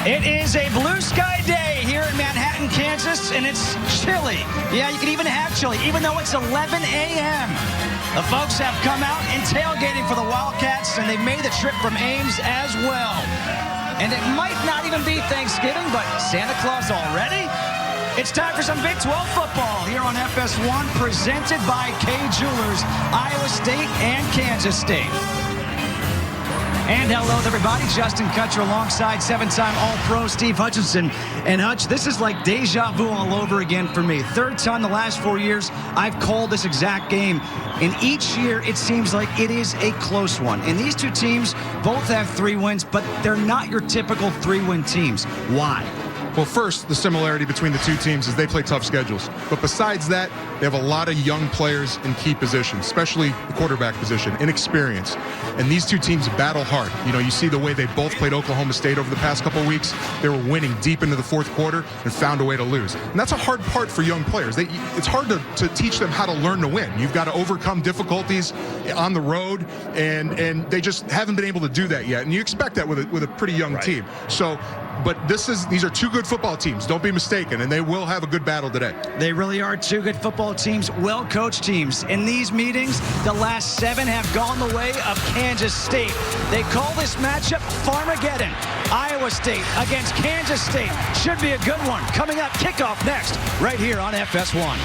It is a blue sky day here in Manhattan, Kansas, and it's chilly. Yeah, you can even have chilly, even though it's 11 a.m. The folks have come out and tailgating for the Wildcats, and they've made the trip from Ames as well. And it might not even be Thanksgiving, but Santa Claus already? It's time for some Big 12 football here on FS1, presented by K Jewelers, Iowa State and Kansas State. And hello, everybody. Justin Kutcher alongside seven-time All-Pro Steve Hutchinson. And Hutch, this is like deja vu all over again for me. Third time the last 4 years I've called this exact game. And each year it seems like it is a close one. And these two teams both have 3 wins, but they're not your typical 3-win teams. Why? Well, first, the similarity between the two teams is they play tough schedules. But besides that, they have a lot of young players in key positions, especially the quarterback position, inexperience. And these two teams battle hard. You know, you see the way they both played Oklahoma State over the past couple of weeks. They were winning deep into the fourth quarter and found a way to lose. And that's a hard part for young players. It's hard to teach them how to learn to win. You've got to overcome difficulties on the road, and they just haven't been able to do that yet. And you expect that with a pretty young team. So, but these are two good football teams. Don't be mistaken, and they will have a good battle today. They really are two good football teams, well-coached teams. In these meetings, the last 7 have gone the way of Kansas State. They call this matchup Farmageddon. Iowa State against Kansas State. Should be a good one. Coming up, kickoff next, right here on FS1.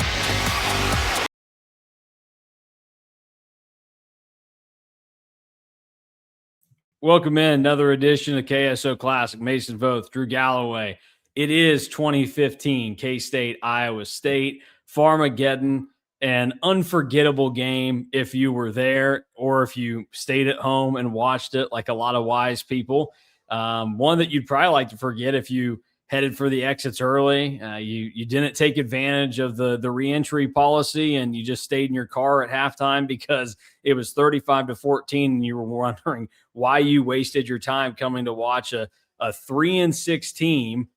Welcome in another edition of KSO Classic. Mason Voth, Drew Galloway. It is 2015 K-State, Iowa State. Farmageddon, an unforgettable game if you were there or if you stayed at home and watched it like a lot of wise people. One that you'd probably like to forget if you headed for the exits early. You didn't take advantage of the reentry policy and you just stayed in your car at halftime because it was 35-14 and you were wondering why you wasted your time coming to watch a 3-6 team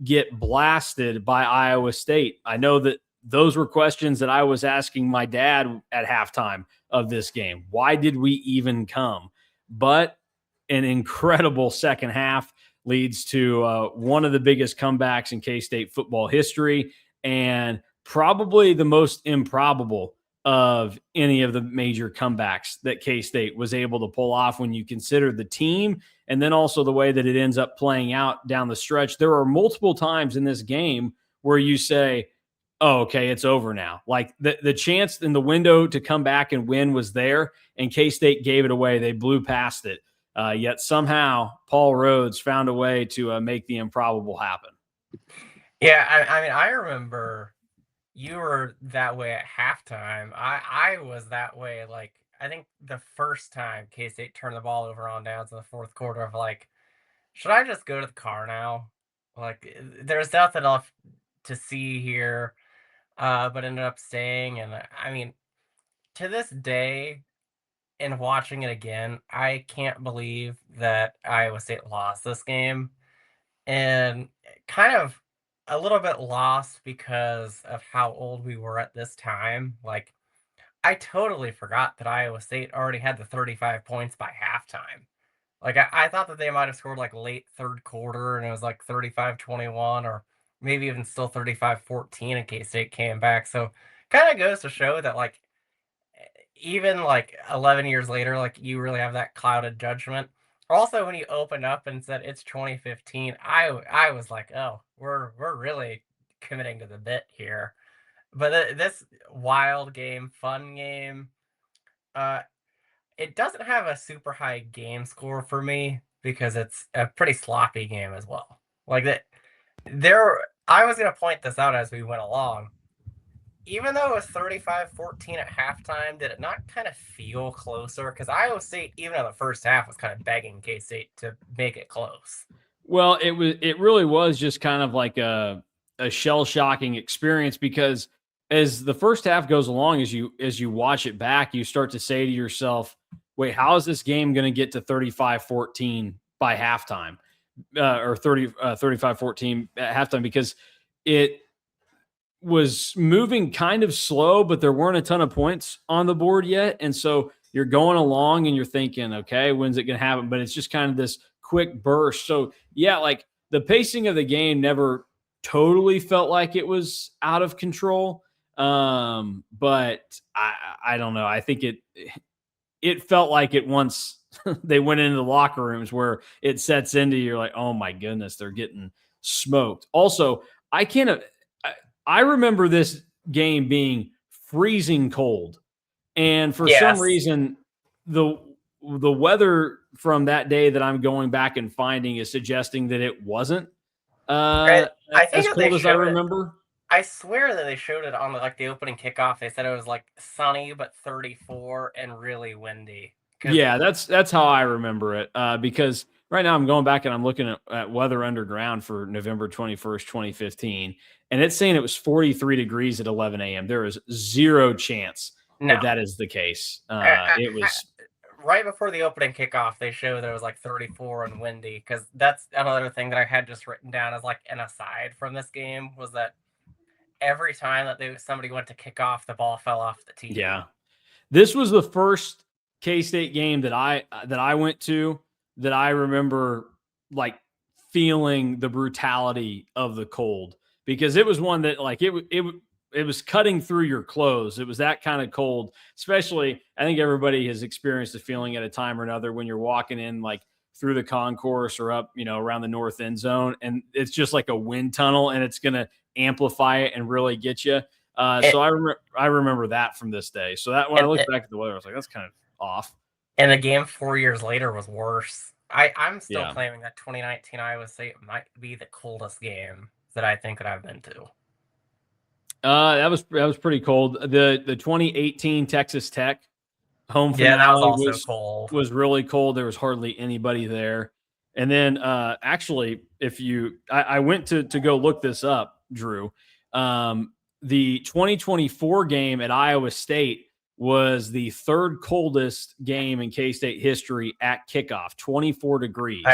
get blasted by Iowa State. I know that those were questions that I was asking my dad at halftime of this game. Why did we even come? But an incredible second half leads to one of the biggest comebacks in K-State football history and probably the most improbable of any of the major comebacks that K-State was able to pull off when you consider the team and then also the way that it ends up playing out down the stretch. There are multiple times in this game where you say, oh, okay, it's over now. Like the chance in the window to come back and win was there, and K-State gave it away. They blew past it. Yet somehow Paul Rhodes found a way to make the improbable happen. Yeah, I mean, I remember you were that way at halftime. I was that way, like, I think the first time K-State turned the ball over on downs in the fourth quarter of like, should I just go to the car now? Like, there's nothing else to see here, but ended up staying. And I mean, to this day, in watching it again, I can't believe that Iowa State lost this game. And kind of a little bit lost because of how old we were at this time. Like, I totally forgot that Iowa State already had the 35 points by halftime. Like, I thought that they might have scored like late third quarter and it was like 35-21 or maybe even still 35-14 in case State came back. So kind of goes to show that, like, even like 11 years later, like, you really have that clouded judgment. Also, when you opened up and said it's 2015, I was like, oh, we're really committing to the bit here. But this wild game, fun game, it doesn't have a super high game score for me because it's a pretty sloppy game as well. Like that, I was gonna point this out as we went along. Even though it was 35-14 at halftime, did it not kind of feel closer? Because Iowa State, even in the first half, was kind of begging K-State to make it close. Well, it really was just kind of like a shell-shocking experience because as the first half goes along, as you watch it back, you start to say to yourself, wait, how is this game going to get to 35-14 by halftime or 35-14 at halftime? Because it was moving kind of slow, but there weren't a ton of points on the board yet. And so you're going along and you're thinking, okay, when's it going to happen? But it's just kind of this quick burst. So yeah, like the pacing of the game never totally felt like it was out of control. But I don't know. I think it felt like it once they went into the locker rooms where it sets into you're like, oh my goodness, they're getting smoked. Also, I remember this game being freezing cold. And for some reason, the weather from that day that I'm going back and finding is suggesting that it wasn't I think as cold as I remember. I swear that they showed it on the opening kickoff. They said it was like sunny but 34 and really windy. Yeah, that's how I remember it. Because right now I'm going back and I'm looking at Weather Underground for November 21st, 2015, and it's saying it was 43 degrees at 11 a.m. There is zero chance that is the case. It was right before the opening kickoff. They showed there was like 34 and windy, because that's another thing that I had just written down as like an aside from this game, was that every time that somebody went to kick off, the ball fell off the tee. Yeah, this was the first K-State game that I went to that I remember like feeling the brutality of the cold, because it was one that like it was cutting through your clothes. It was that kind of cold, especially I think everybody has experienced the feeling at a time or another when you're walking in like through the concourse or up, around the north end zone, and it's just like a wind tunnel and it's going to amplify it and really get you. So I remember that from this day. So that when I look back at the weather, I was like, that's kind of off. And the game 4 years later was worse. I'm still claiming that 2019 Iowa State might be the coldest game that I think that I've been to. That was pretty cold. The 2018 Texas Tech home finale that was also cold. Was really cold. There was hardly anybody there. And then actually, I went to go look this up, Drew. The 2024 game at Iowa State was the third coldest game in K-State history at kickoff, 24 degrees.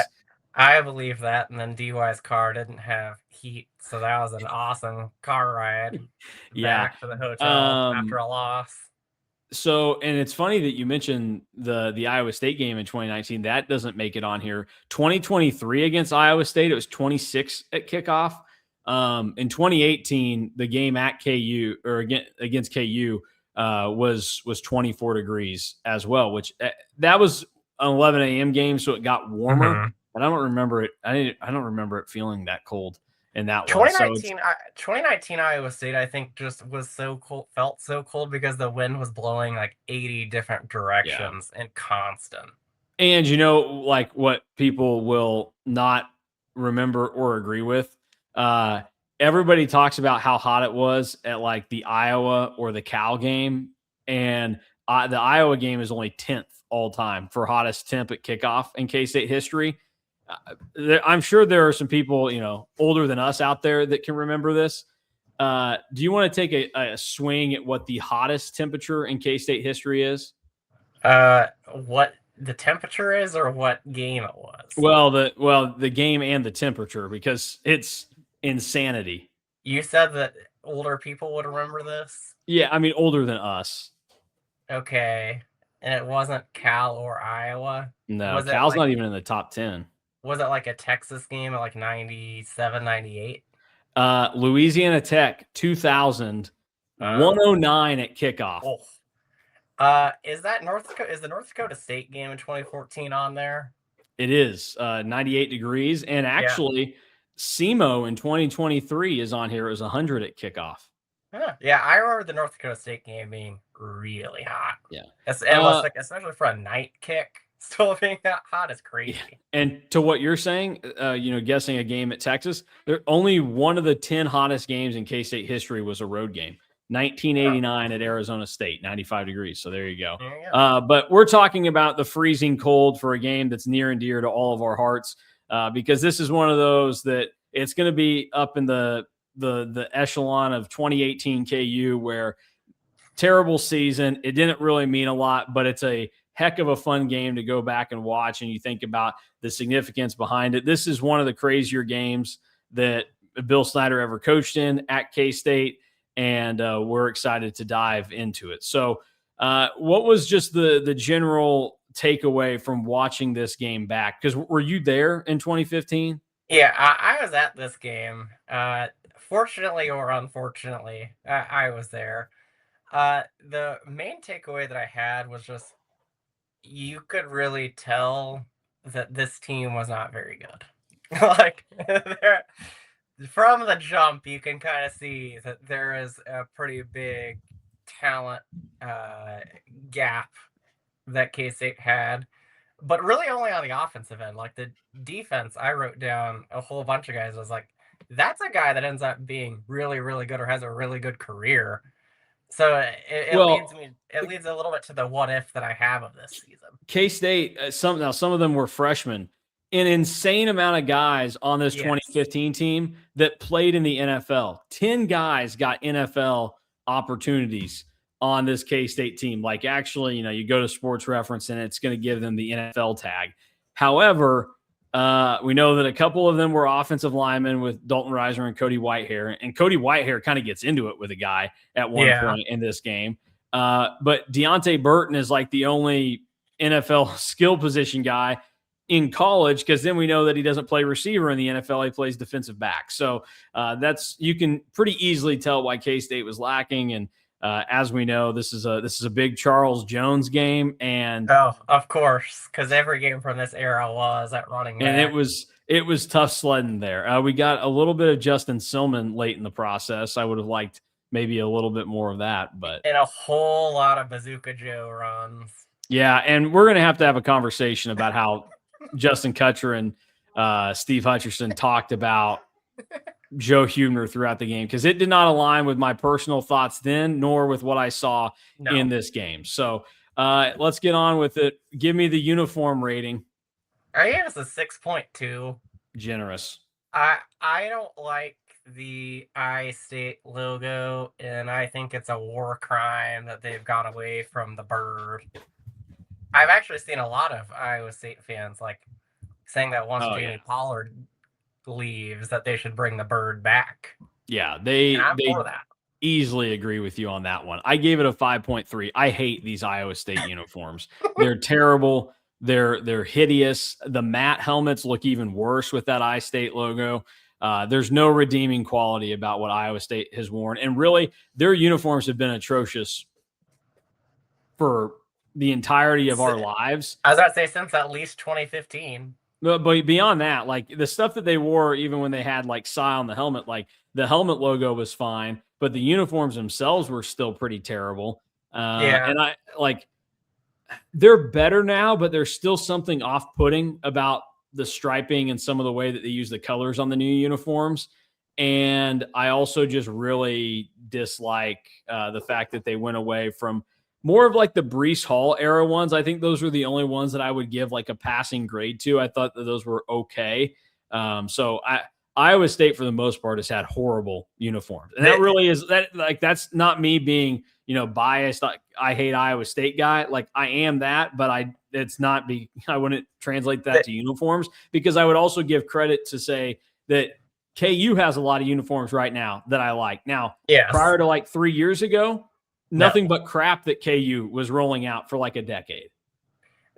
I believe that. And then DY's car didn't have heat, so that was an awesome car ride back to the hotel after a loss. So, and it's funny that you mentioned the Iowa State game in 2019. That doesn't make it on here. 2023 against Iowa State, it was 26 at kickoff. In 2018, the game at KU or against KU was 24 degrees as well, which that was an 11 a.m. game, so it got warmer. Mm-hmm. But I don't remember it. I don't remember it feeling that cold in that 2019 Iowa State, I think, just was so cold, felt so cold because the wind was blowing like 80 different directions and constant. And like what people will not remember or agree with. Everybody talks about how hot it was at like the Iowa or the Cal game, and the Iowa game is only 10th all time for hottest temp at kickoff in K-State history. I'm sure there are some people, older than us out there that can remember this. Do you want to take a swing at what the hottest temperature in K-State history is? What the temperature is, or what game it was? Well, the game and the temperature, because it's insanity. You said that older people would remember this? Yeah, I mean older than us. Okay. And it wasn't Cal or Iowa? No, Cal's not even in the top 10. Was it like a Texas game at like 97, 98? Louisiana Tech, 2000, 109 at kickoff. Is that is the North Dakota State game in 2014 on there? It is 98 degrees. And actually, SEMO in 2023 is on here. It was 100 at kickoff. Yeah, I remember the North Dakota State game being really hot. Yeah. It was like, especially for a night kick, still being that hot is crazy. Yeah. And to what you're saying, guessing a game at Texas, only one of the 10 hottest games in K-State history was a road game. 1989 at Arizona State, 95 degrees. So there you go. But we're talking about the freezing cold for a game that's near and dear to all of our hearts, because this is one of those that it's going to be up in the echelon of 2018 KU, where terrible season. It didn't really mean a lot, but it's a heck of a fun game to go back and watch. And you think about the significance behind it. This is one of the crazier games that Bill Snyder ever coached in at K-State. And we're excited to dive into it. So what was just the general takeaway from watching this game back? Because were you there in 2015? Yeah, I was at this game. Fortunately or unfortunately, I was there. The main takeaway that I had was just you could really tell that this team was not very good. Like, from the jump, you can kind of see that there is a pretty big talent uh, gap that K State had, but really only on the offensive end. Like the defense, I wrote down a whole bunch of guys. I was like, that's a guy that ends up being really, really good or has a really good career. So it leads Well, me. It leads a little bit to the what if that I have of this season. K-State, some of them were freshmen. An insane amount of guys on this Yes. 2015 team that played in the NFL. 10 guys got NFL opportunities on this K-State team. Like, actually, you go to Sports Reference and it's going to give them the NFL tag. However, we know that a couple of them were offensive linemen with Dalton Reiser and Cody Whitehair. And Cody Whitehair kind of gets into it with a guy at one point in this game. But Deontay Burton is like the only NFL skill position guy in college, because then we know that he doesn't play receiver in the NFL. He plays defensive back. So you can pretty easily tell why K-State was lacking. And as we know, this is a big Charles Jones game. And of course, because every game from this era was at running back. And it was tough sledding there. We got a little bit of Justin Silman late in the process. I would have liked maybe a little bit more of that, but and a whole lot of Bazooka Joe runs. Yeah, and we're going to have a conversation about how Justin Kutcher and Steve Hutcherson talked about Joe Huebner throughout the game, because it did not align with my personal thoughts then, nor with what I saw in this game. So let's get on with it. Give me the uniform rating. I gave us a 6.2. Generous. I don't like the I-State logo, and I think it's a war crime that they've gone away from the bird. I've actually seen a lot of Iowa State fans saying that once Jamie Pollard leaves, that they should bring the bird back. Yeah, they for that. Easily agree with you on that one. I gave it a 5.3. I hate these Iowa State uniforms. They're terrible. They're hideous. The matte helmets look even worse with that I-State logo. There's no redeeming quality about what Iowa State has worn. And really, their uniforms have been atrocious for the entirety of our lives. I was about to say since at least 2015. But beyond that, like the stuff that they wore, even when they had like Psy on the helmet, like the helmet logo was fine, but the uniforms themselves were still pretty terrible. And they're better now, but there's still something off-putting about the striping and some of the way that they use the colors on the new uniforms. And I also just really dislike the fact that they went away from more of like the Breece Hall era ones. I think those were the only ones that I would give like a passing grade to. I thought that those were okay. Iowa State, for the most part, has had horrible uniforms. And that really is that, like, that's not me being, biased. I hate Iowa State guy. Like, I am that, but I wouldn't translate that to uniforms, because I would also give credit to say that KU has a lot of uniforms right now that I like. Now, prior to like 3 years ago, nothing but crap that KU was rolling out for like a decade.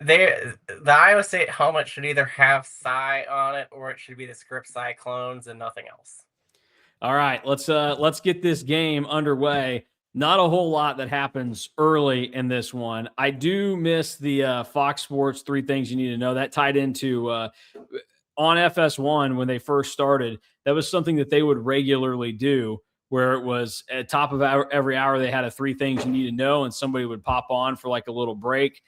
The Iowa State helmet should either have Psy on it, or it should be the script Cyclones and nothing else. All right, let's get this game underway. Not a whole lot that happens early in this one. I do miss the Fox Sports 3 Things You Need to Know. That tied into on FS1 when they first started. That was something that they would regularly do, where it was at top of every hour they had a 3 Things You Need to Know, and somebody would pop on for like a little break.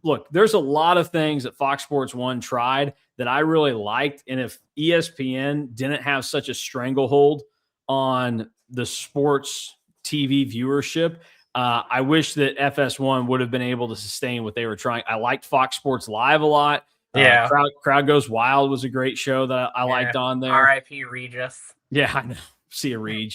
Look, there's a lot of things that Fox Sports 1 tried that I really liked, and if ESPN didn't have such a stranglehold on the sports TV viewership, I wish that FS1 would have been able to sustain what they were trying. I liked Fox Sports Live a lot. Crowd Goes Wild was a great show that I liked on there. R.I.P. Regis. Yeah, I know. See a Reg.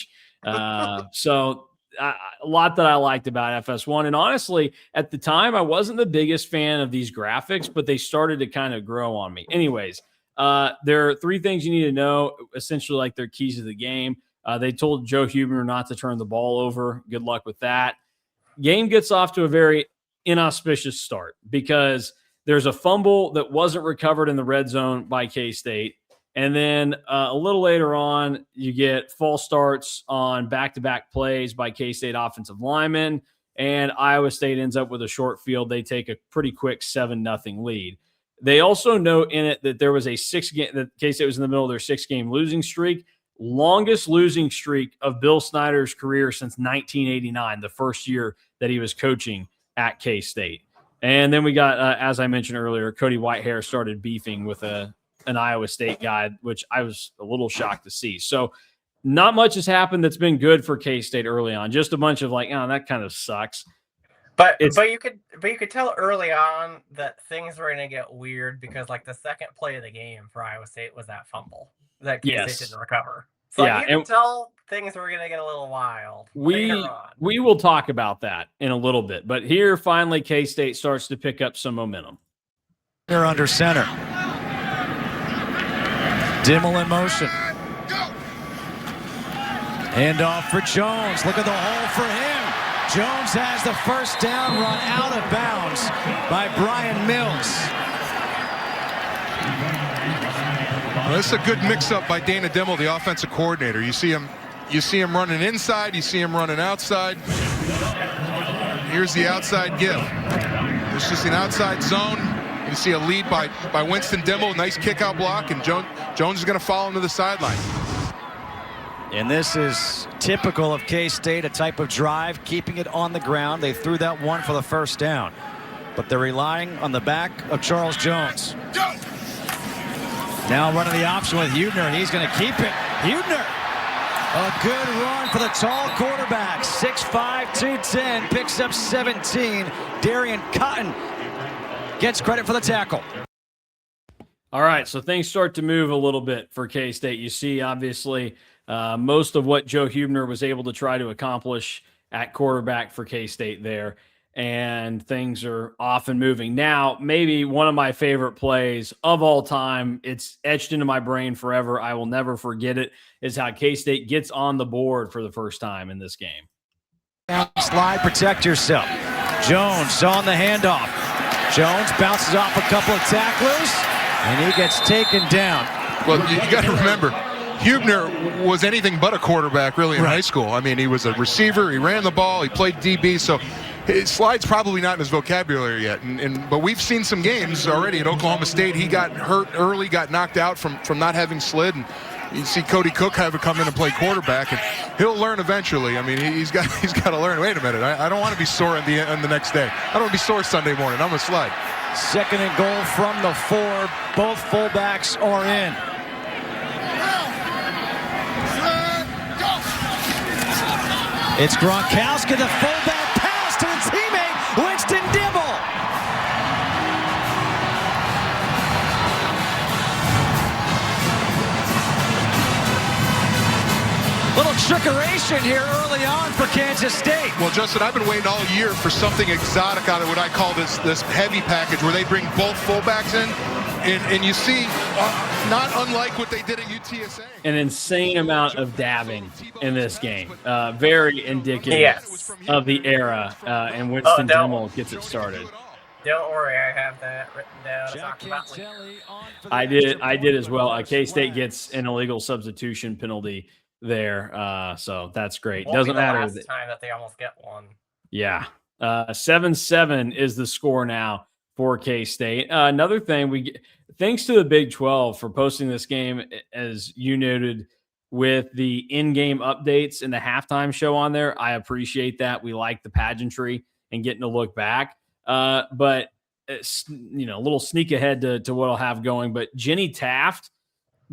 So a lot that I liked about FS1. And honestly, at the time, I wasn't the biggest fan of these graphics, but they started to kind of grow on me. Anyways, there are 3 things you need to know, essentially like their keys to the game. They told Joe Huebner not to turn the ball over. Good luck with that. Game gets off to a very inauspicious start because there's a fumble that wasn't recovered in the red zone by K-State. And then a little later on, you get false starts on back-to-back plays by K-State offensive linemen, and Iowa State ends up with a short field. They take a pretty quick 7-0 lead. They also note in it that there was a that K-State was in the middle of their 6-game losing streak, longest losing streak of Bill Snyder's career since 1989, the first year that he was coaching at K-State. And then we got, as I mentioned earlier, Cody Whitehair started beefing with an Iowa State guy, which I was a little shocked to see. So not much has happened that's been good for K-State early on. Just a bunch of like, oh, that kind of sucks. But you could tell early on that things were going to get weird because like the second play of the game for Iowa State was that fumble that K-State didn't recover. So you could tell things were going to get a little wild. We will talk about that in a little bit. But here, finally, K-State starts to pick up some momentum. They're under center. Dimmel in motion. Handoff for Jones. Look at the hole for him. Jones has the first down, run out of bounds by Brian Mills. Well, this is a good mix-up by Dana Dimmel, the offensive coordinator. You see him running inside. You see him running outside. Here's the outside give. It's just an outside zone. You see a lead by Winston Dimmel. Nice kick-out block, and Jones is going to follow him to the sideline. And this is typical of K-State, a type of drive, keeping it on the ground. They threw that one for the first down, but they're relying on the back of Charles Jones. Now running the option with Huebner. He's going to keep it. Huebner, a good run for the tall quarterback. 6'5", 210, picks up 17. Darian Cotton gets credit for the tackle. All right, so things start to move a little bit for K-State. You see, obviously, most of what Joe Huebner was able to try to accomplish at quarterback for K-State there, and things are off and moving. Now, maybe one of my favorite plays of all time, it's etched into my brain forever, I will never forget it, is how K-State gets on the board for the first time in this game. Slide, protect yourself. Jones on the handoff. Jones bounces off a couple of tacklers, and he gets taken down. Well, you got to remember, Huebner was anything but a quarterback really in high school. I mean, he was a receiver, he ran the ball, he played DB, so his slide's probably not in his vocabulary yet. But we've seen some games already at Oklahoma State. He got hurt early, got knocked out from not having slid, and you see Cody Cook have to come in and play quarterback, and he'll learn eventually. I mean, he's got to learn. Wait a minute, I don't want to be sore on the next day. I don't want to be sore Sunday morning. I'm going to slide. Second and goal from the 4. Both fullbacks are in. It's Gronkowski, the fullback pass to the teammate, Winston Dimmel. Little trickeration here early on for Kansas State. Well, Justin, I've been waiting all year for something exotic out of what I call this heavy package, where they bring both fullbacks in, and you see, not unlike what they did at UTSA. An insane amount of dabbing in this game. Very indicative of the era, and Winston Dimmel gets it started. Don't worry, I have that written down. I did as well. K-State gets an illegal substitution penalty there, so that's great. Doesn't matter. Last time that they almost get one. Yeah, 7-7 is the score now for K-State. Another thing, thanks to the Big 12 for posting this game, as you noted, with the in-game updates and the halftime show on there. I appreciate that. We like the pageantry and getting to look back. But a little sneak ahead to what I'll have going. But Jenny Taft,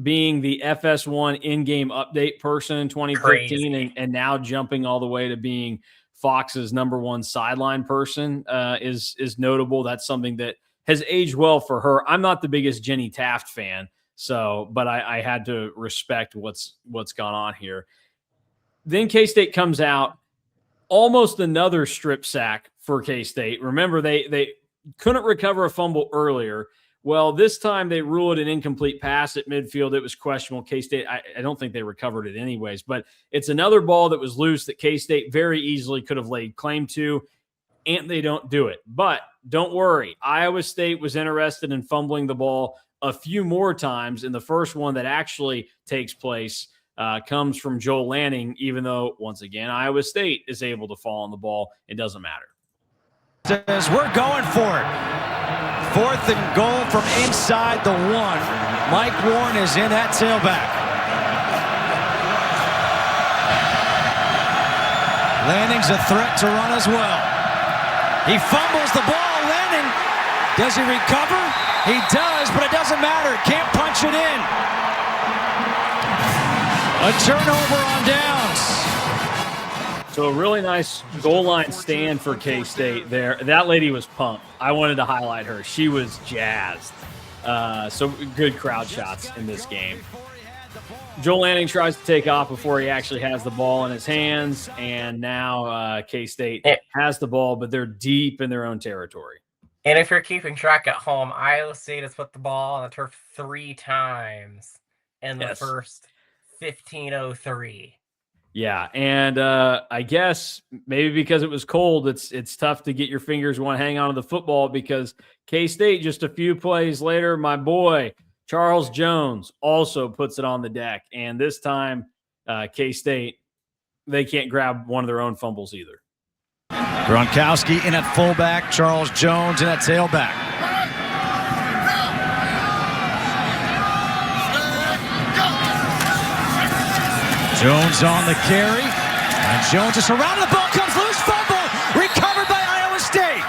being the FS1 in-game update person in 2015 and now jumping all the way to being Fox's #1 sideline person is notable. That's something that has aged well for her. I'm not the biggest Jenny Taft fan, but I had to respect what's gone on here. Then K-State comes out, almost another strip sack for K-State. Remember, they couldn't recover a fumble earlier. Well, this time they ruled an incomplete pass at midfield. It was questionable. K-State, I don't think they recovered it anyways, but it's another ball that was loose that K-State very easily could have laid claim to, and they don't do it. But don't worry. Iowa State was interested in fumbling the ball a few more times, and the first one that actually takes place comes from Joel Lanning, even though, once again, Iowa State is able to fall on the ball. It doesn't matter. Says we're going for it. 4th and goal from inside the 1. Mike Warren is in at tailback. Lanning's a threat to run as well. He fumbles the ball. Lanning, does he recover? He does, but it doesn't matter. Can't punch it in. A turnover on downs. So a really nice goal line stand for K-State there. That lady was pumped. I wanted to highlight her. She was jazzed. So good crowd shots in this game. Joel Lanning tries to take off before he actually has the ball in his hands, and now K-State has the ball, but they're deep in their own territory. And if you're keeping track at home, Iowa State has put the ball on the turf 3 times in the first 15:03. Yeah, and I guess maybe because it was cold, it's tough to get your fingers want to hang on to the football, because K-State just a few plays later, my boy Charles Jones also puts it on the deck, and this time K-State, they can't grab one of their own fumbles either. Gronkowski in at fullback, Charles Jones in at tailback. Jones on the carry, and Jones is surrounded. The ball comes loose, fumble, recovered by Iowa State.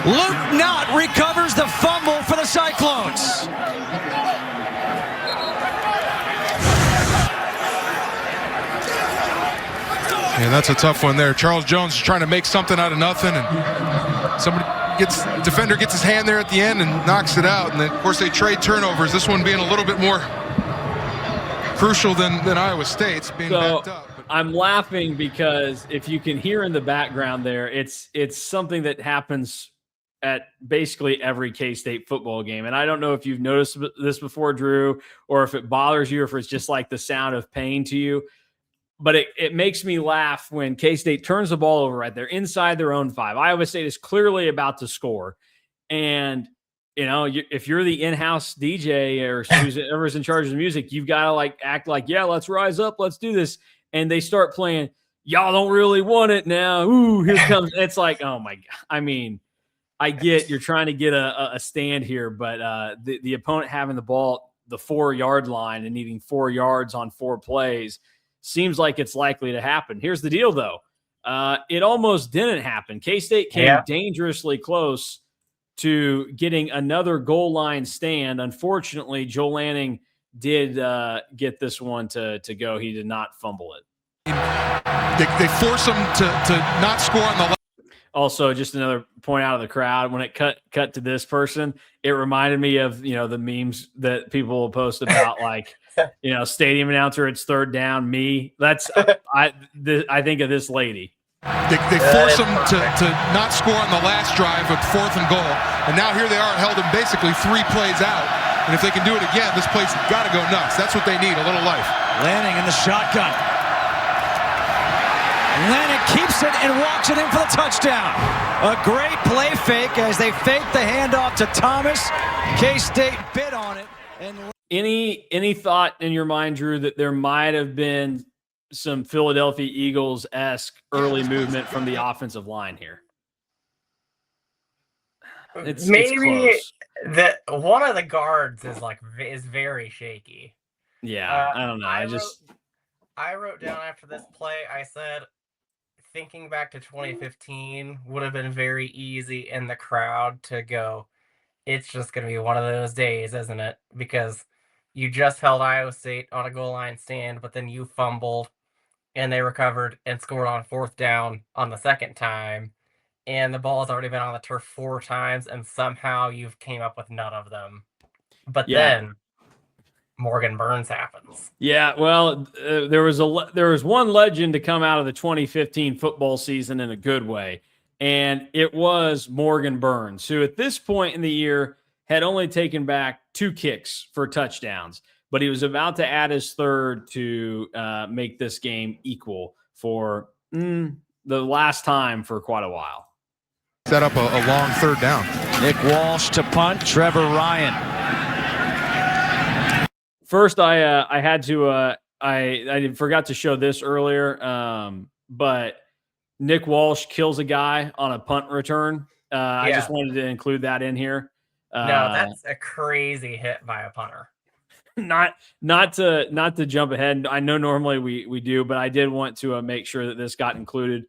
Luke Knott recovers the fumble for the Cyclones. Yeah, that's a tough one there. Charles Jones is trying to make something out of nothing, and defender gets his hand there at the end and knocks it out. And then, of course, they trade turnovers. This one being a little bit more crucial than Iowa State's being backed up. I'm laughing because if you can hear in the background there, it's something that happens at basically every K-State football game. And I don't know if you've noticed this before, Drew, or if it bothers you, or if it's just like the sound of pain to you. But it makes me laugh when K-State turns the ball over right there inside their own 5. Iowa State is clearly about to score. And, you know, if you're the in-house DJ or whoever's in charge of the music, you've got to act like, yeah, let's rise up. Let's do this. And they start playing, y'all don't really want it now. Ooh, here comes. It's like, oh, my God. I mean, I get you're trying to get a stand here, but the opponent having the ball, the 4-yard line, and needing 4 yards on 4 plays seems like it's likely to happen. Here's the deal, though. It almost didn't happen. K-State came dangerously close to getting another goal line stand. Unfortunately, Joel Lanning did get this one to go. He did not fumble it. They force him to not score on the left. Also, just another point out of the crowd, when it cut to this person, it reminded me of, the memes that people will post about, stadium announcer, it's 3rd down, me. That's I think of this lady. They force him to not score on the last drive with 4th and goal, and now here they are, held him basically 3 plays out. And if they can do it again, this place has got to go nuts. That's what they need, a little life. Lanning in the shotgun. Lanning keeps it and walks it in for the touchdown. A great play fake as they fake the handoff to Thomas. K-State bid on it. And any thought in your mind, Drew, that there might have been some Philadelphia Eagles-esque early movement from the offensive line here? Maybe that one of the guards is very shaky. Yeah, I don't know. I wrote down after this play, I said, thinking back to 2015 would have been very easy in the crowd to go, it's just going to be one of those days, isn't it? Because you just held Iowa State on a goal line stand, but then you fumbled and they recovered and scored on 4th down on the 2nd time. And the ball has already been on the turf 4 times, and somehow you've came up with none of them. But then Morgan Burns happens. Yeah, well, there was one legend to come out of the 2015 football season in a good way, and it was Morgan Burns, who at this point in the year had only taken back 2 kicks for touchdowns, but he was about to add his 3rd to make this game equal for the last time for quite a while. set up a long third down. Nick Walsh to punt. Trevor Ryan. First, I had to I forgot to show this earlier, but Nick Walsh kills a guy on a punt return. I just wanted to include that in here. No, that's a crazy hit by a punter. Not to jump ahead. I know normally we do, but I did want to make sure that this got included.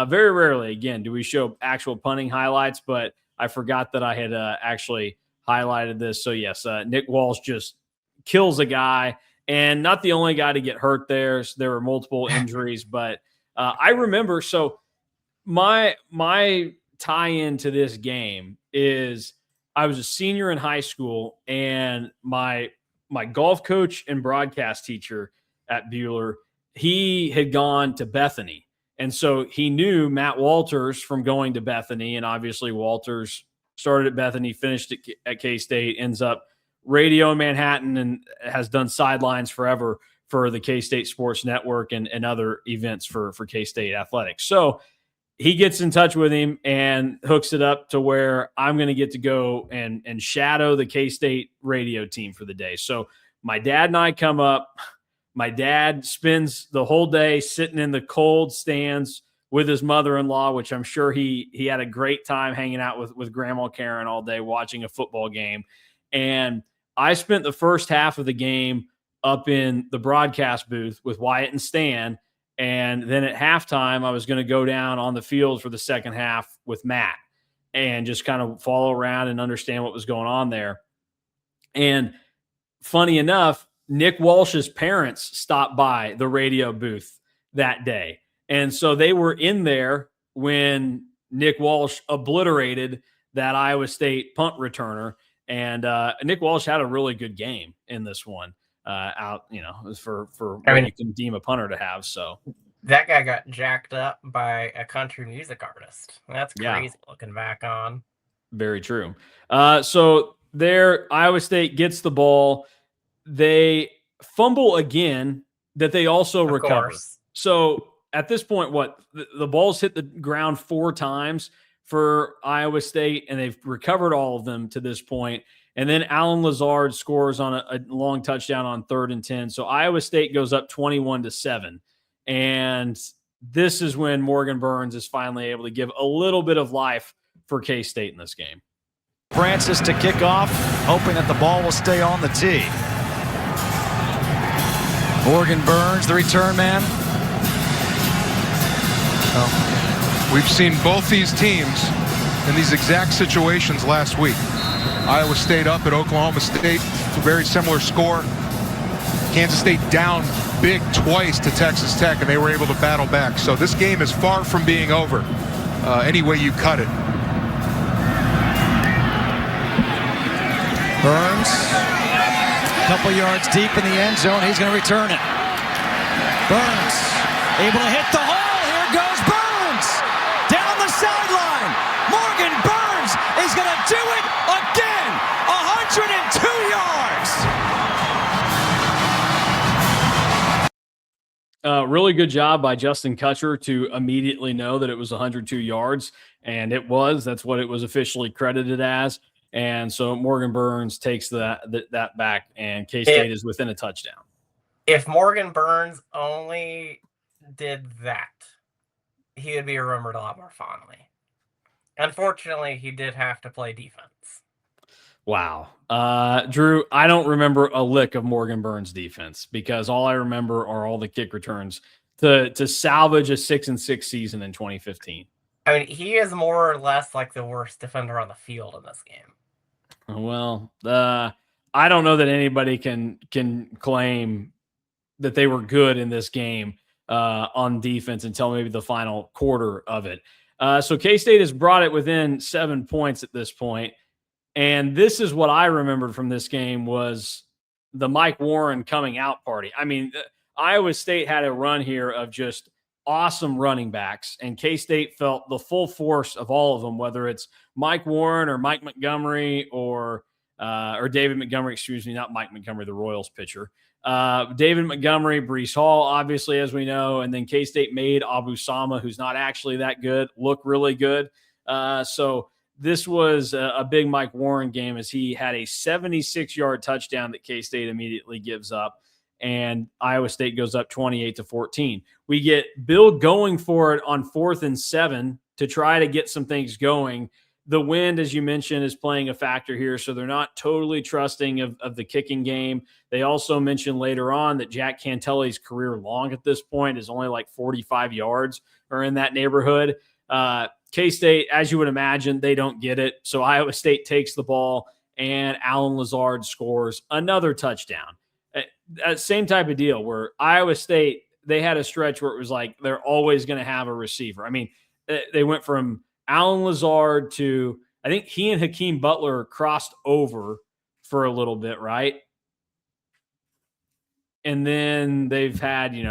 Very rarely, again, do we show actual punting highlights, but I forgot that I had actually highlighted this. So yes, Nick Walsh just kills a guy, and not the only guy to get hurt there. So there were multiple injuries, but I remember. So my tie into this game is I was a senior in high school, and my golf coach and broadcast teacher at Bueller, he had gone to Bethany. And so he knew Matt Walters from going to Bethany. And obviously Walters started at Bethany, finished at K-State, ends up radio in Manhattan, and has done sidelines forever for the K-State Sports Network and other events for K-State athletics. So he gets in touch with him and hooks it up to where I'm going to get to go and shadow the K-State radio team for the day. So my dad and I come up. My dad spends the whole day sitting in the cold stands with his mother-in-law, which I'm sure he had a great time hanging out with Grandma Karen all day watching a football game. And I spent the first half of the game up in the broadcast booth with Wyatt and Stan. And then at halftime, I was going to go down on the field for the second half with Matt and just kind of follow around and understand what was going on there. And funny enough, Nick Walsh's parents stopped by the radio booth that day. And so they were in there when Nick Walsh obliterated that Iowa State punt returner. And Nick Walsh had a really good game in this one. For what you can deem a punter to have. So that guy got jacked up by a country music artist. That's crazy looking back on. Very true. So there, Iowa State gets the ball. They fumble again that they also recover. Course. So at this point, the ball's hit the ground 4 times for Iowa State, and they've recovered all of them to this point. And then Alan Lazard scores on a long touchdown on 3rd and 10. So Iowa State goes up 21-7. And this is when Morgan Burns is finally able to give a little bit of life for K-State in this game. Francis to kick off, hoping that the ball will stay on the tee. Morgan Burns, the return man. We've seen both these teams in these exact situations last week. Iowa State up at Oklahoma State, very similar score. Kansas State down big twice to Texas Tech, and they were able to battle back. So this game is far from being over, any way you cut it. Burns, a couple yards deep in the end zone. He's going to return it. Burns, able to hit the hole. Here goes Burns, down the sideline. Morgan Burns is going to do it again. 102 yards. Really good job by Justin Kutcher to immediately know that it was 102 yards, and it was. That's what it was officially credited as. And so Morgan Burns takes that back, and K-State is within a touchdown. If Morgan Burns only did that, he would be remembered a lot more fondly. Unfortunately, he did have to play defense. Wow. Drew, I don't remember a lick of Morgan Burns' defense because all I remember are all the kick returns to salvage a 6-6 season in 2015. I mean, he is more or less like the worst defender on the field in this game. Well, I don't know that anybody can claim that they were good in this game on defense until maybe the final quarter of it. So K-State has brought it within 7 points at this point. And this is what I remembered from this game was the Mike Warren coming out party. I mean, Iowa State had a run here of just awesome running backs, and K-State felt the full force of all of them, whether it's Mike Warren or Mike Montgomery or David Montgomery, excuse me, not Mike Montgomery, the Royals pitcher. David Montgomery, Breece Hall, obviously, as we know, and then K-State made Abu Sama, who's not actually that good, look really good. So this was a big Mike Warren game, as he had a 76-yard touchdown that K-State immediately gives up, and Iowa State goes up 28-14. We get Bill going for it on 4th and 7 to try to get some things going. The wind, as you mentioned, is playing a factor here, so they're not totally trusting of the kicking game. They also mentioned later on that Jack Cantelli's career long at this point is only like 45 yards or in that neighborhood. K-State, as you would imagine, they don't get it. So Iowa State takes the ball, and Alan Lazard scores another touchdown. Same type of deal where Iowa State, they had a stretch where it was like they're always going to have a receiver. I mean, they went from Alan Lazard to, I think he and Hakeem Butler crossed over for a little bit, right? And then they've had, we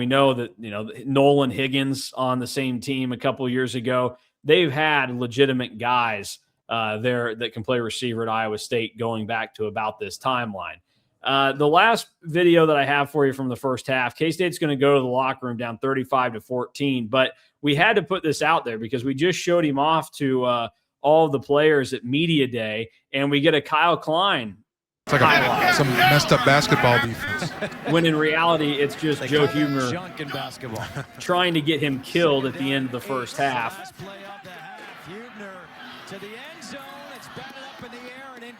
know that, Nolan Higgins on the same team a couple of years ago. They've had legitimate guys there that can play receiver at Iowa State going back to about this timeline. The last video that I have for you from the first half, K-State's going to go to the locker room down 35-14, but we had to put this out there because we just showed him off to all of the players at Media Day, and we get a Kyle Klein. It's like some messed up basketball defense. When in reality, it's just Joe Huebner trying to get him killed at the end of the first half.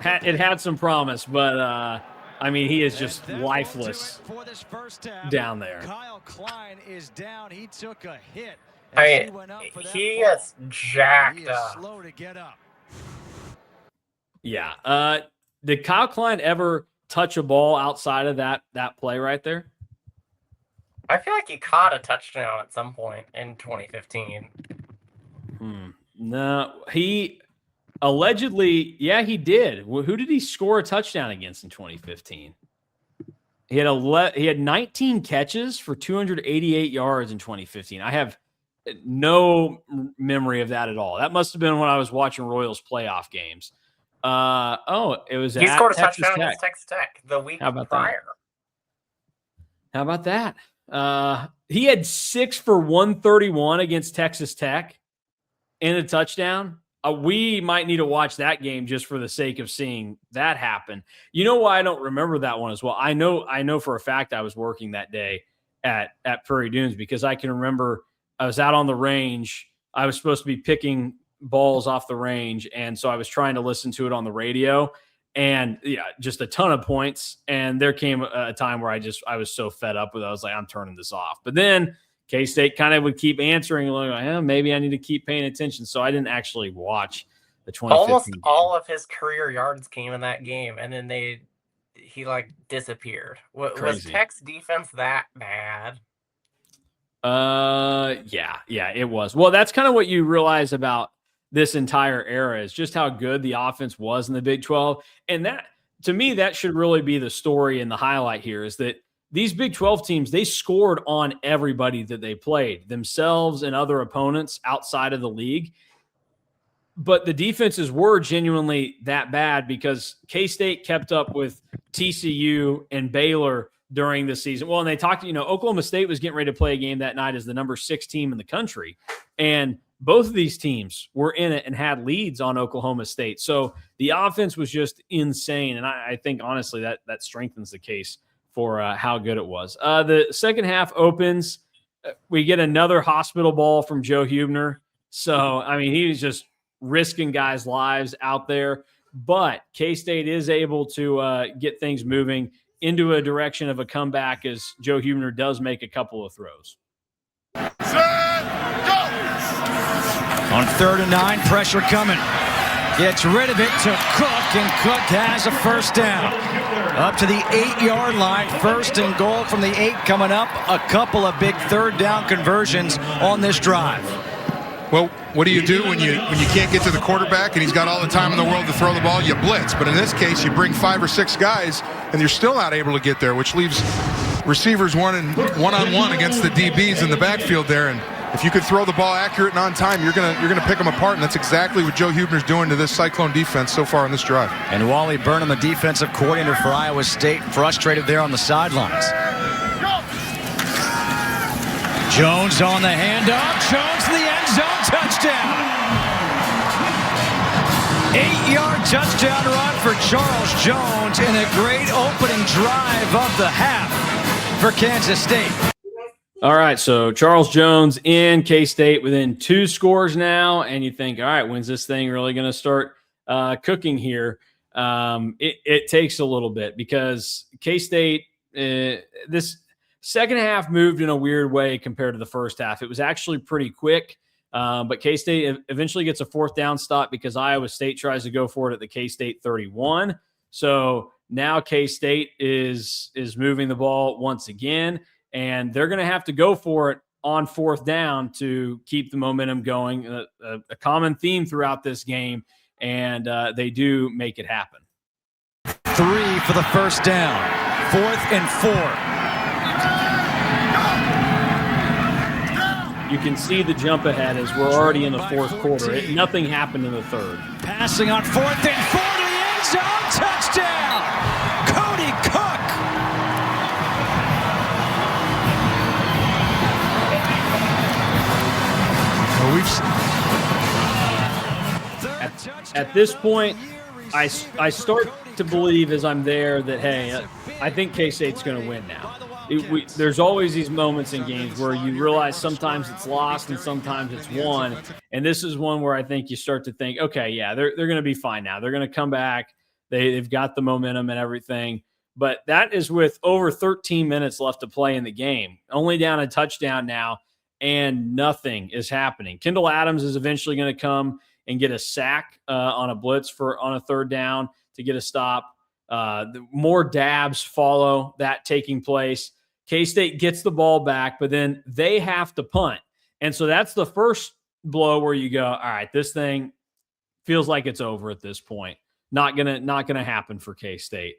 It had some promise, but he is just lifeless down there. Kyle Klein is down. He took a hit. He gets jacked up. Slow to get up. Yeah. Did Kyle Klein ever touch a ball outside of that play right there? I feel like he caught a touchdown at some point in 2015. No, he allegedly, he did. Who did he score a touchdown against in 2015? He had 19 catches for 288 yards in 2015. I have no memory of that at all. That must have been when I was watching Royals playoff games. It was. He scored a touchdown against Texas Tech the week prior. How about that? He had 6 for 131 against Texas Tech in a touchdown. We might need to watch that game just for the sake of seeing that happen. You know why I don't remember that one as well? I know for a fact I was working that day at Prairie Dunes, because I can remember I was out on the range. I was supposed to be picking balls off the range, and so I was trying to listen to it on the radio, and just a ton of points. And there came a time where I was so fed up with it, I was like, I'm turning this off. But then K-State kind of would keep answering, like, maybe I need to keep paying attention. So I didn't actually watch the 2015 Almost game. all of his career yards came in that game, and then he disappeared. Was Tech's defense that bad? Yeah, it was. Well, that's kind of what you realize about this entire era, is just how good the offense was in the Big 12. And that, to me, that should really be the story and the highlight here, is that these Big 12 teams, they scored on everybody that they played, themselves and other opponents outside of the league. But the defenses were genuinely that bad, because K-State kept up with TCU and Baylor during the season. Well, and they talked, Oklahoma State was getting ready to play a game that night as the number 6 team in the country. And both of these teams were in it and had leads on Oklahoma State. So the offense was just insane. And I think, honestly, that strengthens the case for how good it was. The second half opens. We get another hospital ball from Joe Huebner. So, he was just risking guys' lives out there. But K-State is able to get things moving into a direction of a comeback, as Joe Huebner does make a couple of throws. On 3rd and 9, pressure coming. Gets rid of it to Cook, and Cook has a first down. Up to the 8-yard line, 1st and goal from the 8 coming up. A couple of big 3rd down conversions on this drive. Well, what do you do when you can't get to the quarterback and he's got all the time in the world to throw the ball? You blitz. But in this case, you bring 5 or 6 guys, and you're still not able to get there, which leaves receivers one-on-one against the DBs in the backfield there. And if you could throw the ball accurate and on time, you're gonna pick them apart, and that's exactly what Joe Huebner's doing to this Cyclone defense so far in this drive. And Wally Burnham, the defensive coordinator for Iowa State, frustrated there on the sidelines. Jones on the handoff. Jones to the end zone. Touchdown. 8-yard touchdown run for Charles Jones in a great opening drive of the half for Kansas State. All right, so Charles Jones in K-State within 2 scores now, and you think, all right, when's this thing really going to start cooking here? It takes a little bit because K-State, this second half moved in a weird way compared to the first half. It was actually pretty quick, but K-State eventually gets a 4th down stop because Iowa State tries to go for it at the K-State 31. So now K-State is moving the ball once again, and they're going to have to go for it on 4th down to keep the momentum going, a common theme throughout this game, and they do make it happen. 3 for the first down, 4th and 4. You can see the jump ahead as we're already in the 4th quarter. Nothing happened in the 3rd. Passing on 4th and 4 to the end zone. Touchdown! Cody Cook! At this point, I start to believe as I'm there that, hey, I think K-State's going to win now. There's always these moments in games where you realize sometimes it's lost and sometimes it's won. And this is one where I think you start to think, okay, yeah, they're going to be fine now. They're going to come back. They've got the momentum and everything. But that is with over 13 minutes left to play in the game. Only down a touchdown now, and nothing is happening. Kendall Adams is eventually going to come and get a sack on a blitz on a 3rd down to get a stop. More dabs follow that taking place. K-State gets the ball back, but then they have to punt. And so that's the first blow where you go, all right, this thing feels like it's over at this point. Not gonna happen for K-State.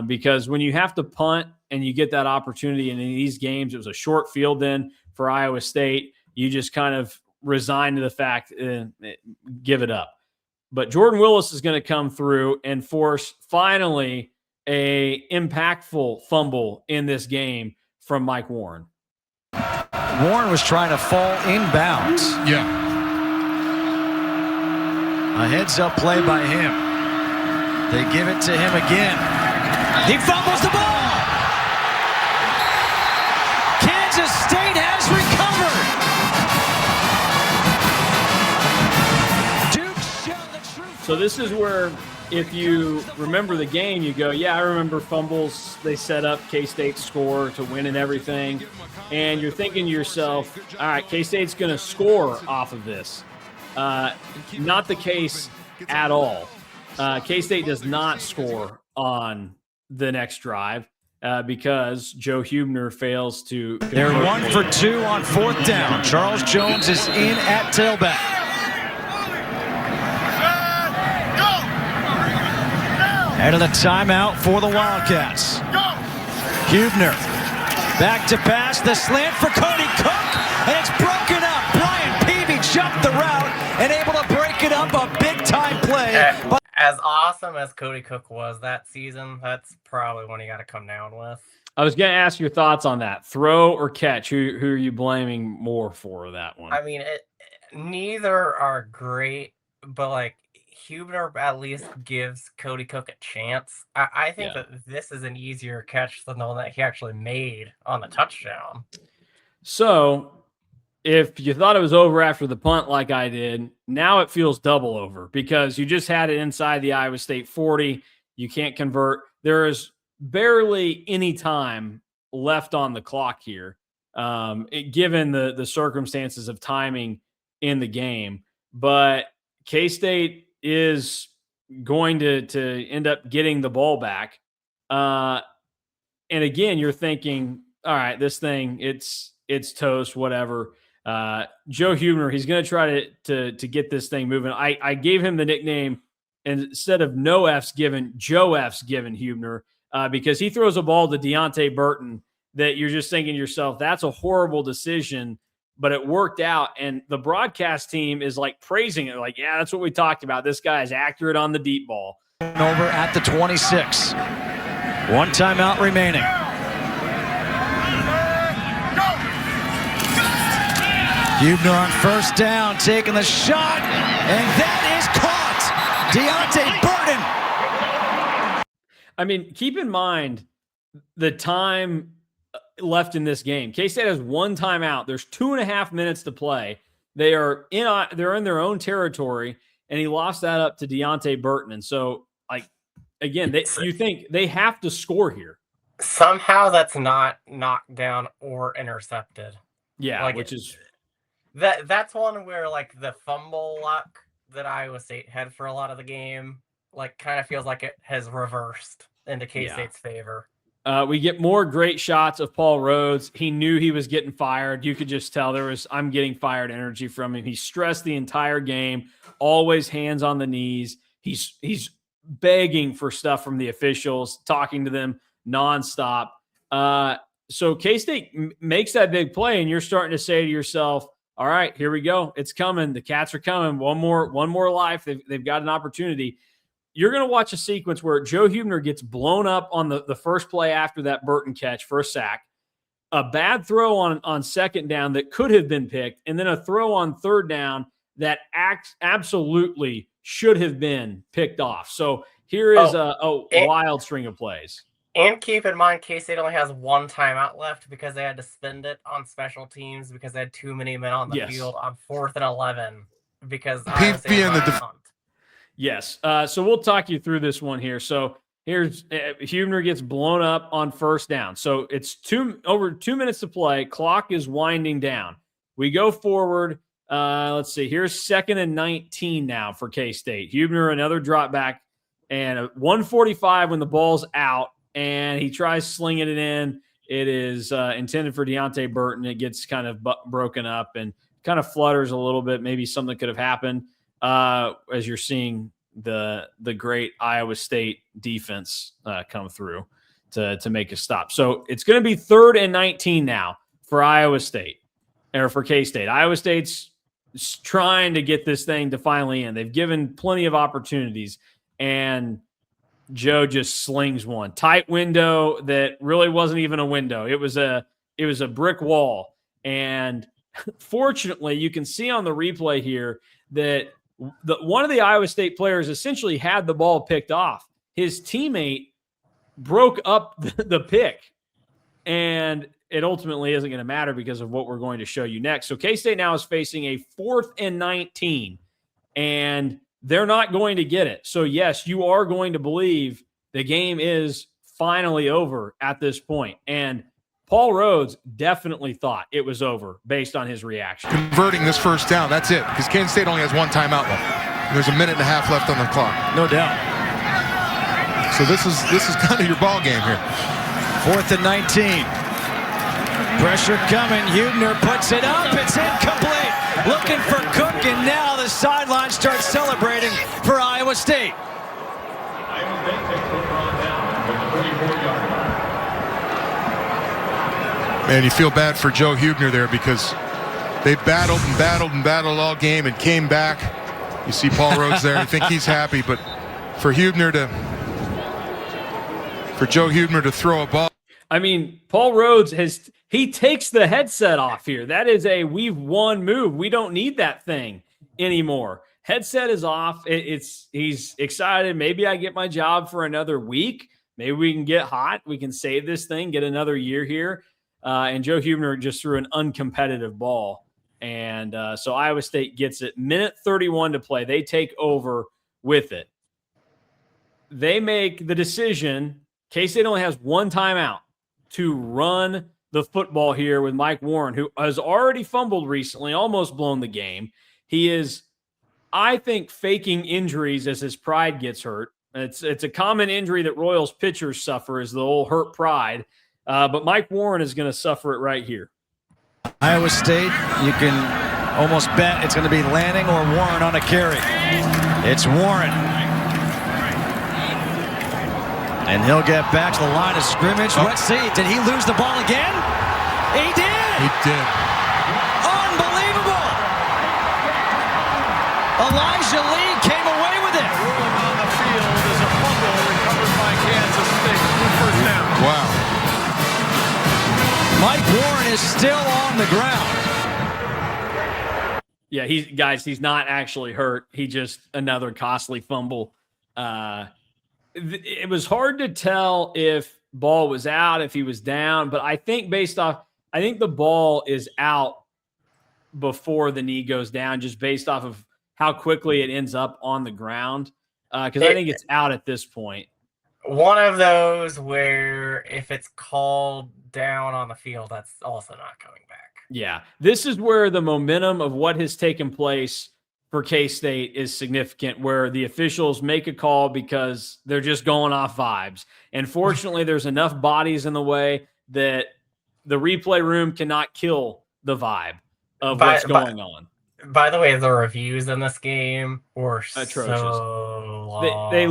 Because when you have to punt and you get that opportunity, and in these games, it was a short field then for Iowa State, you just kind of resign to the fact, give it up. But Jordan Willis is going to come through and force finally a impactful fumble in this game from Mike Warren. Warren was trying to fall inbounds. Yeah. A heads-up play by him. They give it to him again. He fumbles the ball. Kansas State has recovered. So this is where, if you remember the game, you go, yeah, I remember fumbles. They set up K-State's score to win and everything. And you're thinking to yourself, all right, K-State's going to score off of this. Not the case at all. K-State does not score on the next drive because Joe Huebner fails to. They're 1 for 2 on 4th down. Charles Jones is in at tailback. Out of the timeout for the Wildcats. Huebner back to pass, the slant for Cody Cook, and it's broken up. Brian Peavy jumped the route and able to break it up, a big-time play. As awesome as Cody Cook was that season, that's probably one you got to come down with. I was going to ask your thoughts on that. Throw or catch? Who are you blaming more for that one? I mean, neither are great, but like, Huebner at least gives Cody Cook a chance. I think that this is an easier catch than the one that he actually made on the touchdown. So if you thought it was over after the punt like I did, now it feels double over because you just had it inside the Iowa State 40. You can't convert. There is barely any time left on the clock here, given the circumstances of timing in the game. But K-State is going to end up getting the ball back. And again, you're thinking, all right, this thing, it's toast, whatever. Joe Huebner, he's going to try to get this thing moving. I gave him the nickname, instead of no F's given, Joe F's given Huebner, because he throws a ball to Deontay Burton that you're just thinking to yourself, that's a horrible decision, but it worked out. And the broadcast team is like praising it. Like, yeah, that's what we talked about. This guy is accurate on the deep ball. Over at the 26. One timeout remaining. Huebner on first down, taking the shot, and that is caught. Deontay Burton. I mean, keep in mind the time left in this game. K-State has one timeout. There's 2.5 minutes to play. They're in their own territory, and he lost that up to Deontay Burton. And so, like, again, you think they have to score here. Somehow that's not knocked down or intercepted. Yeah, like which is that's one where like the fumble luck that Iowa State had for a lot of the game, like kind of feels like it has reversed into K-State's favor. We get more great shots of Paul Rhodes. He knew he was getting fired. You could just tell there was I'm getting fired energy from him. He stressed the entire game, always hands on the knees. He's begging for stuff from the officials, talking to them nonstop. So K-State makes that big play, and you're starting to say to yourself, all right, here we go. It's coming. The Cats are coming. One more life. They've got an opportunity. You're going to watch a sequence where Joe Huebner gets blown up on the first play after that Burton catch for a sack, a bad throw on second down that could have been picked, and then a throw on third down that absolutely should have been picked off. So here is a wild string of plays. And keep in mind, K-State only has one timeout left because they had to spend it on special teams because they had too many men on the field on 4th and 11 because Iowa State punt. Yes. So we'll talk you through this one here. So here's Huebner gets blown up on first down. So it's over 2 minutes to play. Clock is winding down. We go forward. Let's see. Here's 2nd and 19 now for K-State. Huebner, another drop back, and a 1:45 when the ball's out, and he tries slinging it in. It is intended for Deontay Burton. It gets kind of broken up and kind of flutters a little bit. Maybe something could have happened. As you're seeing the great Iowa State defense come through to make a stop. So it's going to be 3rd and 19 now for Iowa State, or for K-State. Iowa State's trying to get this thing to finally end. They've given plenty of opportunities, and Joe just slings one. Tight window that really wasn't even a window. It was a brick wall. And fortunately, you can see on the replay here that one of the Iowa State players essentially had the ball picked off. His teammate broke up the pick, and it ultimately isn't going to matter because of what we're going to show you next. So K-State now is facing a 4th and 19, and they're not going to get it. So yes, you are going to believe the game is finally over at this point. And Paul Rhodes definitely thought it was over based on his reaction. Converting this first down, that's it, because Kansas State only has one timeout left. There's a 1.5 minutes left on the clock. No doubt. So this is kind of your ball game here. 4th and 19. Pressure coming. Huebner puts it up. It's incomplete. Looking for Cook, and now the sideline starts celebrating for Iowa State. Man, you feel bad for Joe Huebner there because they battled and battled and battled all game and came back. You see Paul Rhodes there. I think he's happy, but for Joe Huebner to throw a ball. I mean, Paul Rhodes he takes the headset off here. That is a we've won move. We don't need that thing anymore. Headset is off. He's excited. Maybe I get my job for another week. Maybe we can get hot. We can save this thing, get another year here. And Joe Huebner just threw an uncompetitive ball. And so Iowa State gets it. 1:31 to play. They take over with it. They make the decision. K-State only has one timeout to run the football here with Mike Warren, who has already fumbled recently, almost blown the game. He is, I think, faking injuries as his pride gets hurt. It's a common injury that Royals pitchers suffer, is the old hurt pride. But Mike Warren is going to suffer it right here. Iowa State, you can almost bet it's going to be Lanning or Warren on a carry. It's Warren. And he'll get back to the line of scrimmage. Let's see. Did he lose the ball again? He did. He did. Unbelievable. Elijah Lee came away with it. Rolling on the field is a fumble recovered by Kansas State. First down. Wow. Mike Warren is still on the ground. Yeah, he's not actually hurt. He just another costly fumble. It was hard to tell if ball was out, if he was down, but I think I think the ball is out before the knee goes down, just based off of how quickly it ends up on the ground. Because I think it's out at this point. One of those where if it's called down on the field, that's also not coming back. Yeah, this is where the momentum of what has taken place for K-State is significant, where the officials make a call because they're just going off vibes. And fortunately, there's enough bodies in the way that the replay room cannot kill the vibe of what's going on. By the way, the reviews in this game were atrocious. So long. They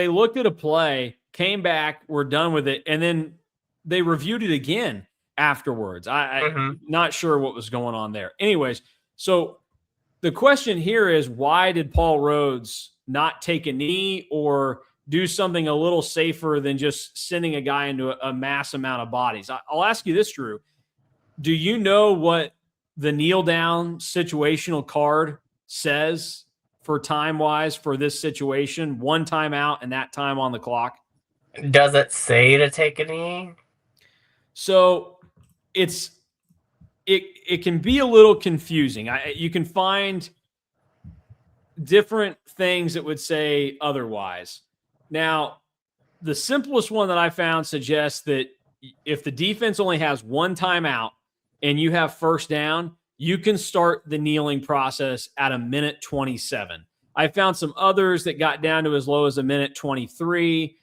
looked at a play, came back, were done with it, and then they reviewed it again afterwards. I'm not sure what was going on there. Anyways, so the question here is, why did Paul Rhodes not take a knee or do something a little safer than just sending a guy into a mass amount of bodies? I'll ask you this, Drew. Do you know what the kneel down situational card says for time-wise for this situation? One timeout and that time on the clock. Does it say to take a knee? So it can be a little confusing. You can find different things that would say otherwise. Now, the simplest one that I found suggests that if the defense only has one timeout and you have first down, you can start the kneeling process at a minute 27. I found some others that got down to as low as a minute 23.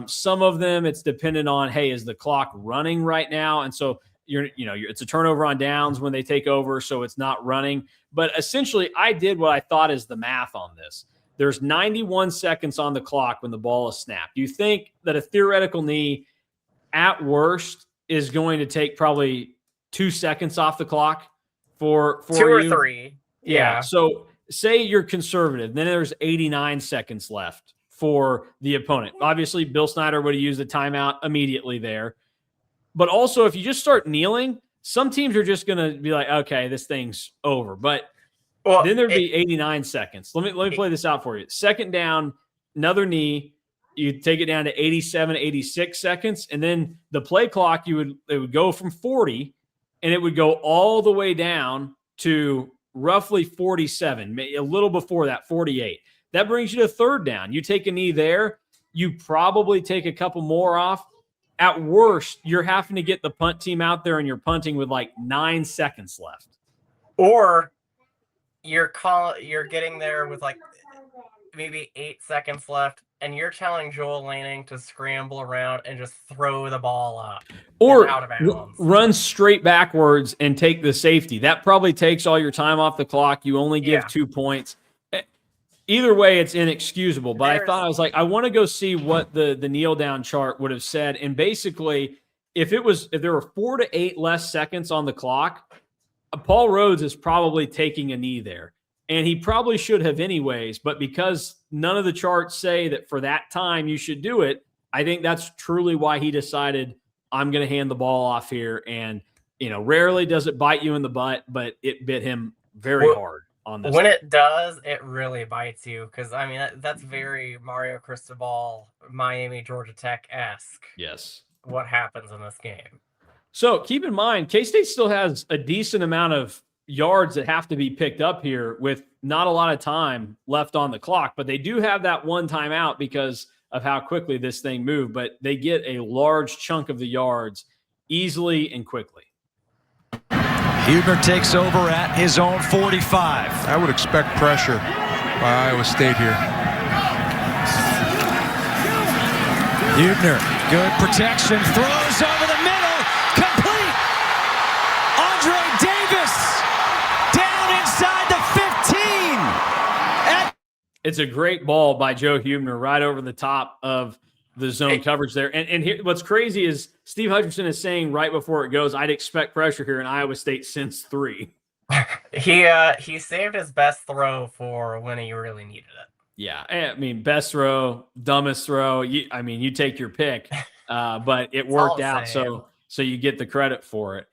Some of them, it's dependent on, hey, is the clock running right now? And so it's a turnover on downs when they take over, so it's not running. But essentially, I did what I thought is the math on this. There's 91 seconds on the clock when the ball is snapped. You think that a theoretical knee, at worst, is going to take probably 2 seconds off the clock for 2 or 3. Yeah. So say you're conservative, then there's 89 seconds left for the opponent. Obviously, Bill Snyder would have used the timeout immediately there. But also, if you just start kneeling, some teams are just going to be like, okay, this thing's over. But then there'd be 89 seconds. Let me play this out for you. Second down, another knee. You take it down to 87, 86 seconds. And then the play clock, it would go from 40, and it would go all the way down to roughly 47, a little before that, 48. That brings you to third down. You take a knee there. You probably take a couple more off. At worst, you're having to get the punt team out there, and you're punting with like 9 seconds left. Or you're getting there with like maybe 8 seconds left, and you're telling Joel Lanning to scramble around and just throw the ball up or out of bounds. Run straight backwards and take the safety. That probably takes all your time off the clock. You only give 2 points. Either way, it's inexcusable. But I want to go see what the kneel down chart would have said. And basically, if there were 4 to 8 less seconds on the clock, Paul Rhodes is probably taking a knee there. And he probably should have anyways. But because none of the charts say that for that time you should do it, I think that's truly why he decided, I'm going to hand the ball off here. And, rarely does it bite you in the butt, but it bit him very hard. When it does, it really bites you because, that's very Mario Cristobal, Miami, Georgia Tech-esque. Yes. What happens in this game. So keep in mind, K-State still has a decent amount of yards that have to be picked up here with not a lot of time left on the clock, but they do have that one timeout because of how quickly this thing moved, but they get a large chunk of the yards easily and quickly. Huebner takes over at his own 45. I would expect pressure by Iowa State here. Huebner, good protection, throws over the middle, complete. Andre Davis down inside the 15. It's a great ball by Joe Huebner right over the top of the zone coverage there. And here, what's crazy is Steve Hutchinson is saying right before it goes, I'd expect pressure here, in Iowa State since 3. He saved his best throw for when he really needed it. Yeah, best throw, dumbest throw. You take your pick, but it worked out, so you get the credit for it.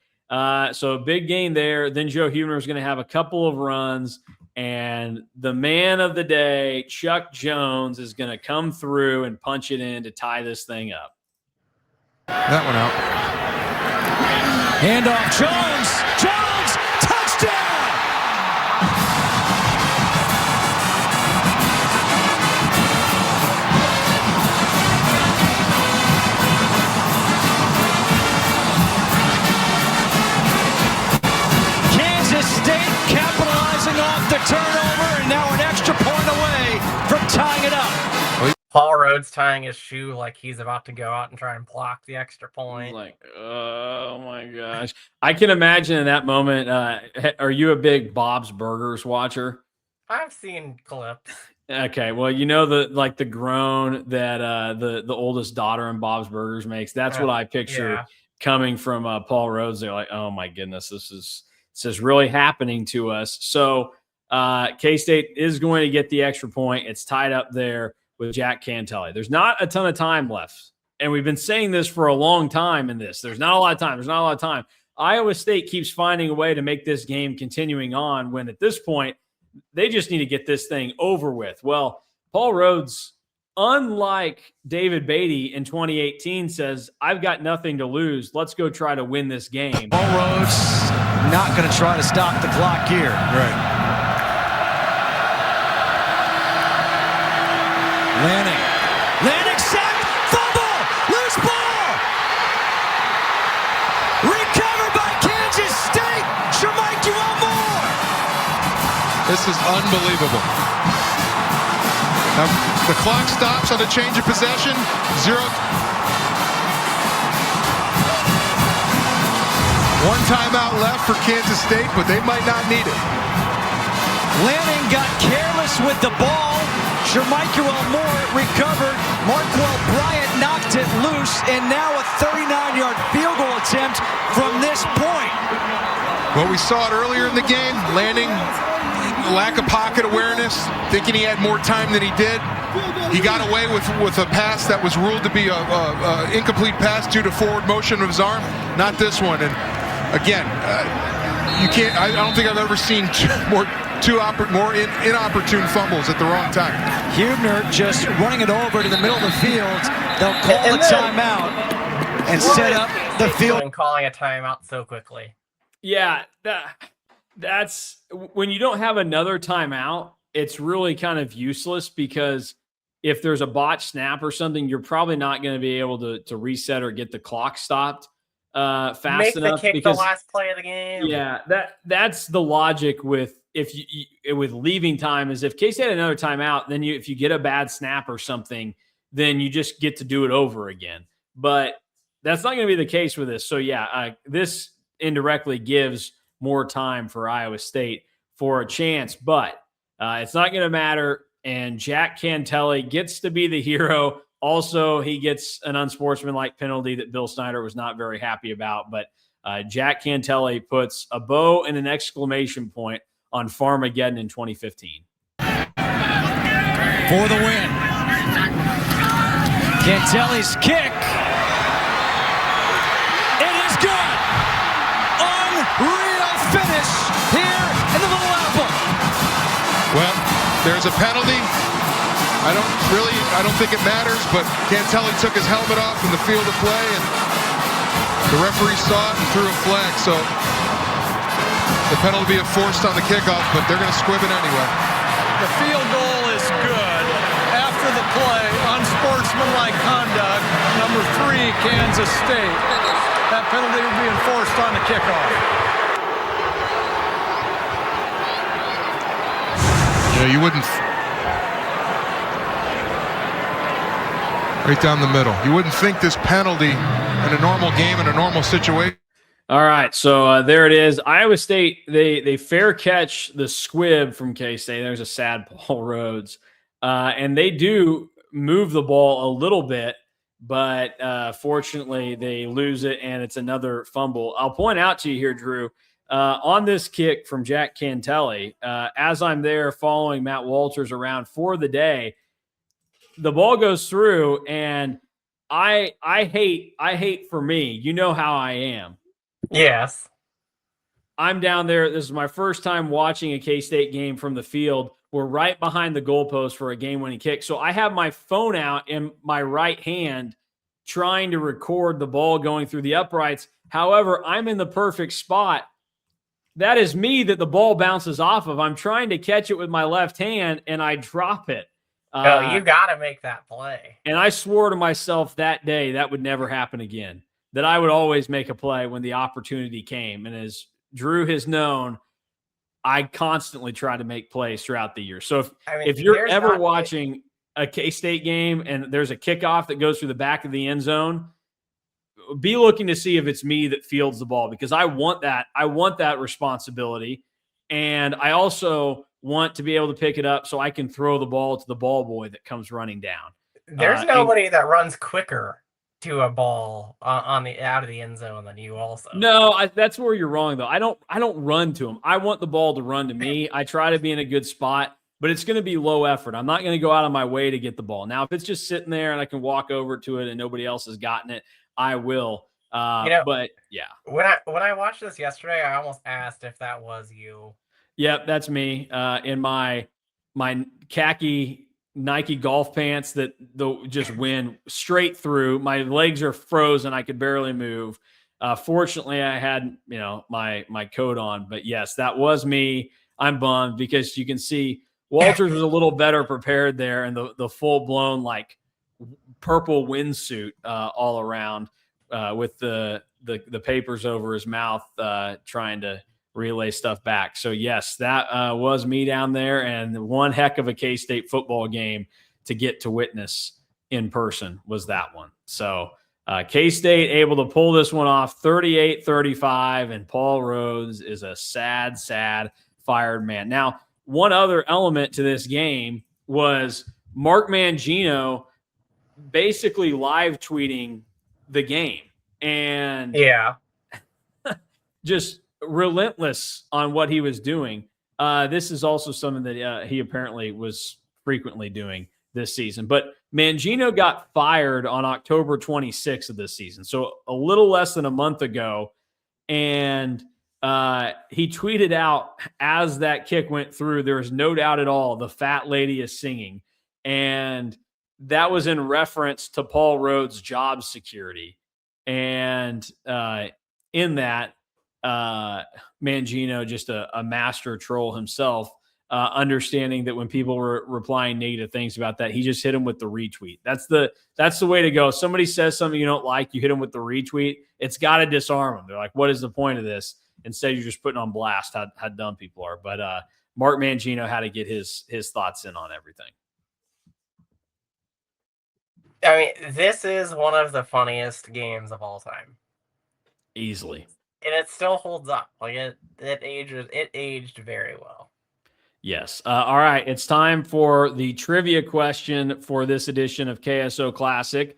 So a big gain there. Then Joe Huebner is going to have a couple of runs, and the man of the day, Chuck Jones, is going to come through and punch it in to tie this thing up. That one out. Handoff, Jones, touchdown! Kansas State capitalizing off the turnover, and now an extra point away from tying it up. Paul Rhodes tying his shoe like he's about to go out and try and block the extra point. Like, oh my gosh. I can imagine in that moment. Are you a big Bob's Burgers watcher? I've seen clips. Okay, well, you know the groan that the oldest daughter in Bob's Burgers makes. That's what I picture coming from Paul Rhodes. They're like, oh my goodness, this is really happening to us. So K-State is going to get the extra point. It's tied up there with Jack Cantelli. There's not a ton of time left, and we've been saying this for a long time. There's not a lot of time. Iowa State keeps finding a way to make this game continuing on, when at this point they just need to get this thing over with. Well, Paul Rhodes, unlike David Beatty in 2018, says, I've got nothing to lose. Let's go try to win this game. Paul Rhodes not going to try to stop the clock here. Right. Lanning sacked, fumble, loose ball. Recovered by Kansas State. Jermichael Moore. This is unbelievable. Now, the clock stops on the change of possession. 0. One timeout left for Kansas State, but they might not need it. Lanning got careless with the ball. Jermichael Moore recovered. Marquell Bryant knocked it loose, and now a 39-yard field goal attempt from this point. Well, we saw it earlier in the game. Lanning, lack of pocket awareness, thinking he had more time than he did. He got away with a pass that was ruled to be a incomplete pass due to forward motion of his arm. Not this one. And again, you can't. I don't think I've ever seen more inopportune fumbles at the wrong time. Huebner just running it over to the middle of the field. They'll call a timeout and set up the field. And calling a timeout so quickly. Yeah, that's when you don't have another timeout, it's really kind of useless, because if there's a botched snap or something, you're probably not going to be able to reset or get the clock stopped fast Make enough. the kick because, the last play of the game. Yeah, that's the logic with with leaving time, is if K-State had another timeout, then if you get a bad snap or something, then you just get to do it over again. But that's not going to be the case with this. So this indirectly gives more time for Iowa State for a chance, but it's not going to matter. And Jack Cantelli gets to be the hero. Also, he gets an unsportsmanlike penalty that Bill Snyder was not very happy about. But Jack Cantelli puts a bow and an exclamation point on Farmageddon in 2015. For the win. Cantelli's kick. It is good. Unreal finish here in the Little Apple. Well, there's a penalty. I don't think it matters, but Cantelli took his helmet off in the field of play, and the referee saw it and threw a flag. So the penalty will be enforced on the kickoff, but they're going to squib it anyway. The field goal is good. After the play, unsportsmanlike conduct, number 3, Kansas State. That penalty will be enforced on the kickoff. You wouldn't. Right down the middle. You wouldn't think this penalty in a normal game, in a normal situation. All right, so there it is. Iowa State, they fair catch the squib from K-State. There's a sad Paul Rhodes. And they do move the ball a little bit, but fortunately they lose it, and it's another fumble. I'll point out to you here, Drew, on this kick from Jack Cantelli, as I'm there following Matt Walters around for the day, the ball goes through, and I hate for me. You know how I am. Yes. I'm down there. This is my first time watching a K-State game from the field. We're right behind the goalpost for a game-winning kick. So I have my phone out in my right hand trying to record the ball going through the uprights. However, I'm in the perfect spot. That is me that the ball bounces off of. I'm trying to catch it with my left hand, and I drop it. Oh, you got to make that play. And I swore to myself that day that would never happen again, that I would always make a play when the opportunity came. And as Drew has known, I constantly try to make plays throughout the year. So if you're ever watching a K-State game and there's a kickoff that goes through the back of the end zone, be looking to see if it's me that fields the ball, because I want that. I want that responsibility. And I also want to be able to pick it up so I can throw the ball to the ball boy that comes running down. There's nobody that runs quicker to a ball on the out of the end zone than you also. No, that's where you're wrong, though. I don't run to him. I want the ball to run to me. I try to be in a good spot, but it's going to be low effort. I'm not going to go out of my way to get the ball. Now, if it's just sitting there and I can walk over to it and nobody else has gotten it, I will. But yeah. When I watched this yesterday, I almost asked if that was you. Yep, that's me. In my khaki Nike golf pants that just went straight through. My legs are frozen. I could barely move. Fortunately, I had my coat on. But yes, that was me. I'm bummed because you can see Walters was a little better prepared there, and the full blown like purple windsuit all around with the papers over his mouth, trying to relay stuff back. So yes, that was me down there, and one heck of a K-State football game to get to witness in person was that one. So K-State able to pull this one off 38-35, and Paul Rhodes is a sad fired man. Now, one other element to this game was Mark Mangino basically live tweeting the game, and just relentless on what he was doing. This is also something that he apparently was frequently doing this season. But Mangino got fired on October 26th of this season, so a little less than a month ago. And he tweeted out as that kick went through, there was no doubt at all the fat lady is singing. And that was in reference to Paul Rhodes' job security. And in that, Mangino, just a master troll himself, understanding that when people were replying negative things about that, he just hit him with the retweet. That's the way to go. If somebody says something you don't like, you hit them with the retweet. It's got to disarm them. They're like, what is the point of this? Instead, you're just putting on blast how dumb people are. But Mark Mangino had to get his thoughts in on everything. I mean, this is one of the funniest games of all time. Easily. And it still holds up. Like it aged very well. Yes. All right. It's time for the trivia question for this edition of KSO Classic.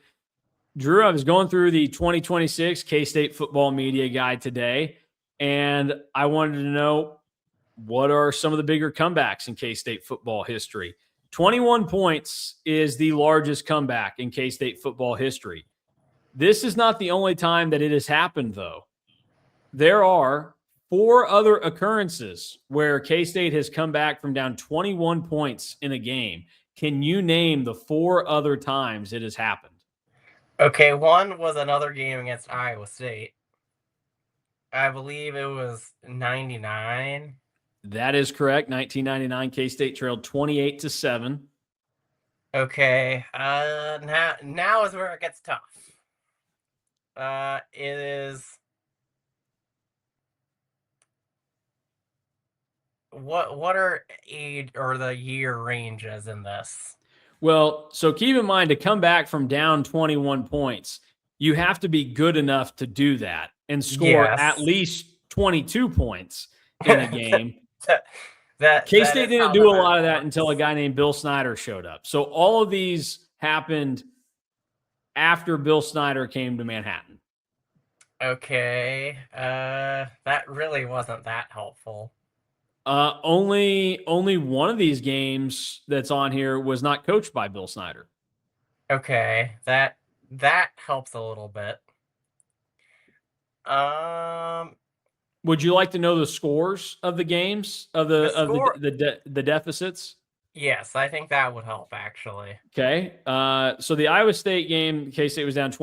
Drew, I was going through the 2026 K-State Football Media Guide today, and I wanted to know what are some of the bigger comebacks in K-State football history. 21 points is the largest comeback in K-State football history. This is not the only time that it has happened, though. There are 4 other occurrences where K-State has come back from down 21 points in a game. Can you name the 4 other times it has happened? Okay, one was another game against Iowa State. I believe it was 99. That is correct. 1999, K-State trailed 28-7. Okay, now is where it gets tough. It is... What are age or the year ranges in this? Well, so keep in mind, to come back from down 21 points, you have to be good enough to do that and score at least 22 points in a game. K-State didn't do a lot of that until a guy named Bill Snyder showed up. So all of these happened after Bill Snyder came to Manhattan. Okay. That really wasn't that helpful. Only one of these games that's on here was not coached by Bill Snyder. Okay, that helps a little bit. Would you like to know the scores of the games of the deficits? Yes, I think that would help actually. Okay. So the Iowa State game, K-State was down 28-7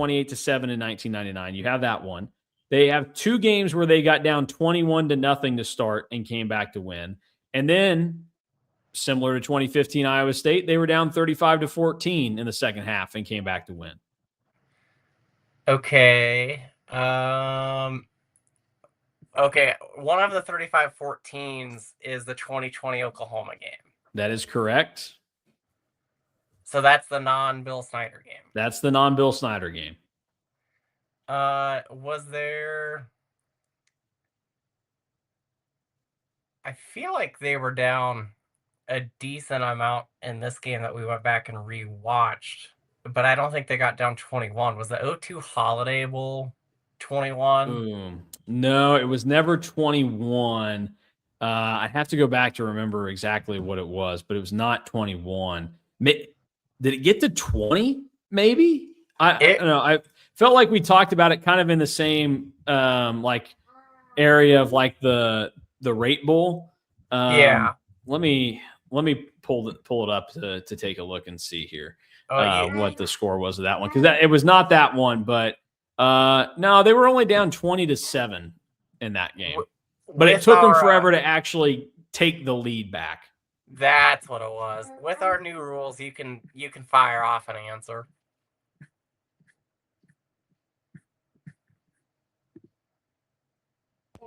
in 1999. You have that one. They have 2 games where they got down 21-0 to start and came back to win. And then, similar to 2015 Iowa State, they were down 35-14 in the second half and came back to win. Okay. Okay, one of the 35-14s is the 2020 Oklahoma game. That is correct. So that's the non-Bill Snyder game. That's the non-Bill Snyder game. Was there... I feel like they were down a decent amount in this game that we went back and rewatched, but I don't think they got down 21. Was the 02 Holiday Bowl 21? No, it was never 21. I'd have to go back to remember exactly what it was, but it was not 21. Did it get to 20? Maybe? I don't know. I felt like we talked about it kind of in the same like area of like the Rate Bowl. Yeah. Let me pull it up to take a look and see here what the score was of that one, because it was not that one, but no, they were only down 20-7 in that game. But it took them forever to actually take the lead back. That's what it was. With our new rules, you can fire off an answer.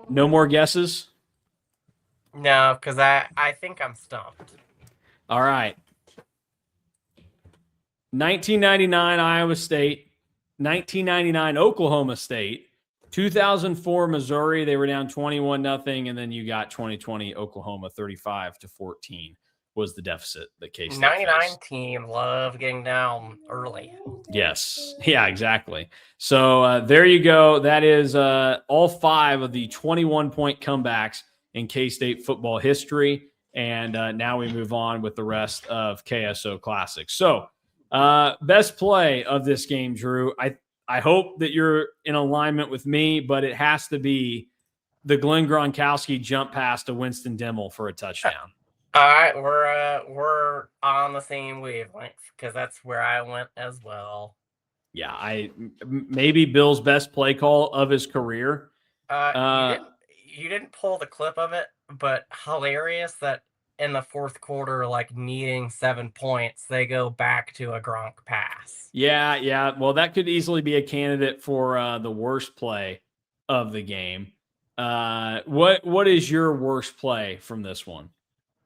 No more guesses? No, because I think I'm stumped. All right. 1999 Iowa State, 1999 Oklahoma State, 2004 Missouri, they were down 21-0, and then you got 2020 Oklahoma 35-14 was the deficit that K-State 99 faced. team loved getting down early. Yes. Yeah, exactly. So there you go. That is all 5 of the 21-point comebacks in K-State football history. And now we move on with the rest of KSO Classic. So best play of this game, Drew. I hope that you're in alignment with me, but it has to be the Glenn Gronkowski jump pass to Winston Dimmel for a touchdown. All right, we're on the same wavelength because that's where I went as well. Yeah, maybe Bill's best play call of his career. You didn't pull the clip of it, but hilarious that in the fourth quarter, like needing 7 points, they go back to a Gronk pass. Yeah. Well, that could easily be a candidate for the worst play of the game. What is your worst play from this one?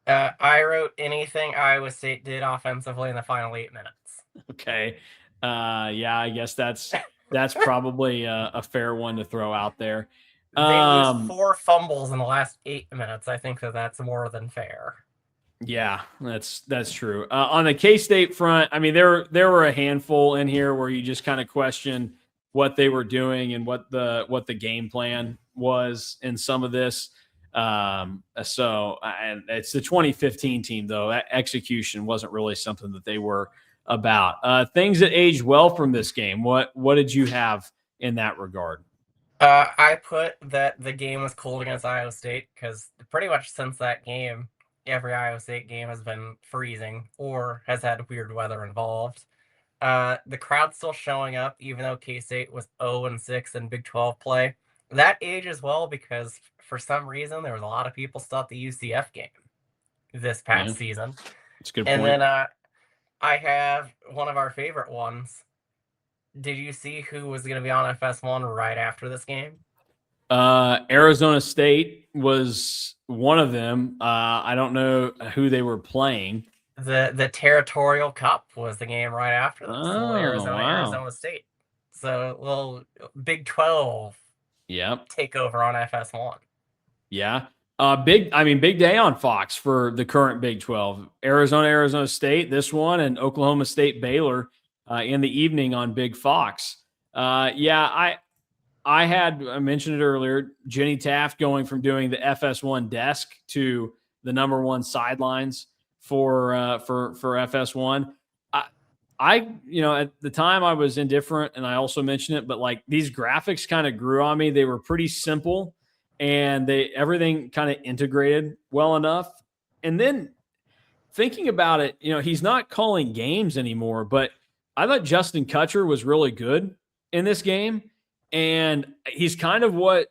I wrote anything Iowa State did offensively in the final 8 minutes. Okay. Yeah, I guess that's probably a fair one to throw out there. They lose 4 fumbles in the last 8 minutes. I think that's more than fair. Yeah, that's true. On the K-State front, I mean, there were a handful in here where you just kind of question what they were doing and what the game plan was in some of this. And it's the 2015 team, though. That execution wasn't really something that they were about. Things that aged well from this game. What did you have in that regard? I put that the game was cold against Iowa State because pretty much since that game, every Iowa State game has been freezing or has had weird weather involved. The crowd's still showing up, even though K-State was 0-6 in Big 12 play. That ages well because for some reason there was a lot of people still at the UCF game this past season. That's a good point. And then I have one of our favorite ones. Did you see who was going to be on FS1 right after this game? Arizona State was one of them. I don't know who they were playing. The Territorial Cup was the game right after this. Oh, Arizona State. So a little Big 12 takeover on FS1. Yeah. Big day on Fox for the current Big 12. Arizona State, this one, and Oklahoma State Baylor in the evening on Big Fox. I mentioned it earlier, Jenny Taft going from doing the FS1 desk to the number 1 sidelines for FS1. At the time I was indifferent, and I also mentioned it, but like these graphics kind of grew on me. They were pretty simple, and everything kind of integrated well enough. And then thinking about it, he's not calling games anymore, but I thought Justin Kutcher was really good in this game, and he's kind of what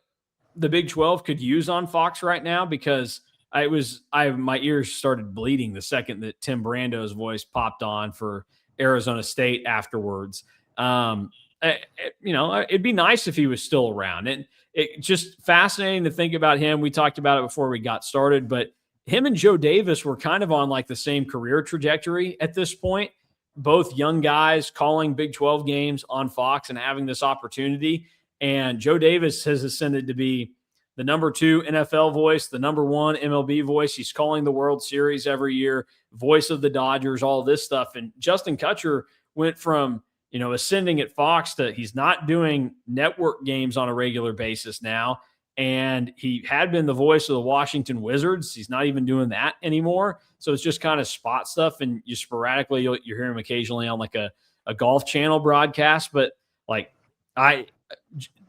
the Big 12 could use on Fox right now, because my ears started bleeding the second that Tim Brando's voice popped on for Arizona State afterwards. It'd be nice if he was still around. And it's just fascinating to think about him. We talked about it before we got started, but him and Joe Davis were kind of on like the same career trajectory at this point. Both young guys calling Big 12 games on Fox and having this opportunity. And Joe Davis has ascended to be the number 2 NFL voice, the number 1 MLB voice. He's calling the World Series every year, voice of the Dodgers, all this stuff. And Justin Kutcher went from, ascending at Fox to he's not doing network games on a regular basis now. And he had been the voice of the Washington Wizards. He's not even doing that anymore. So it's just kind of spot stuff. And you sporadically, you hear him occasionally on like a Golf Channel broadcast. But like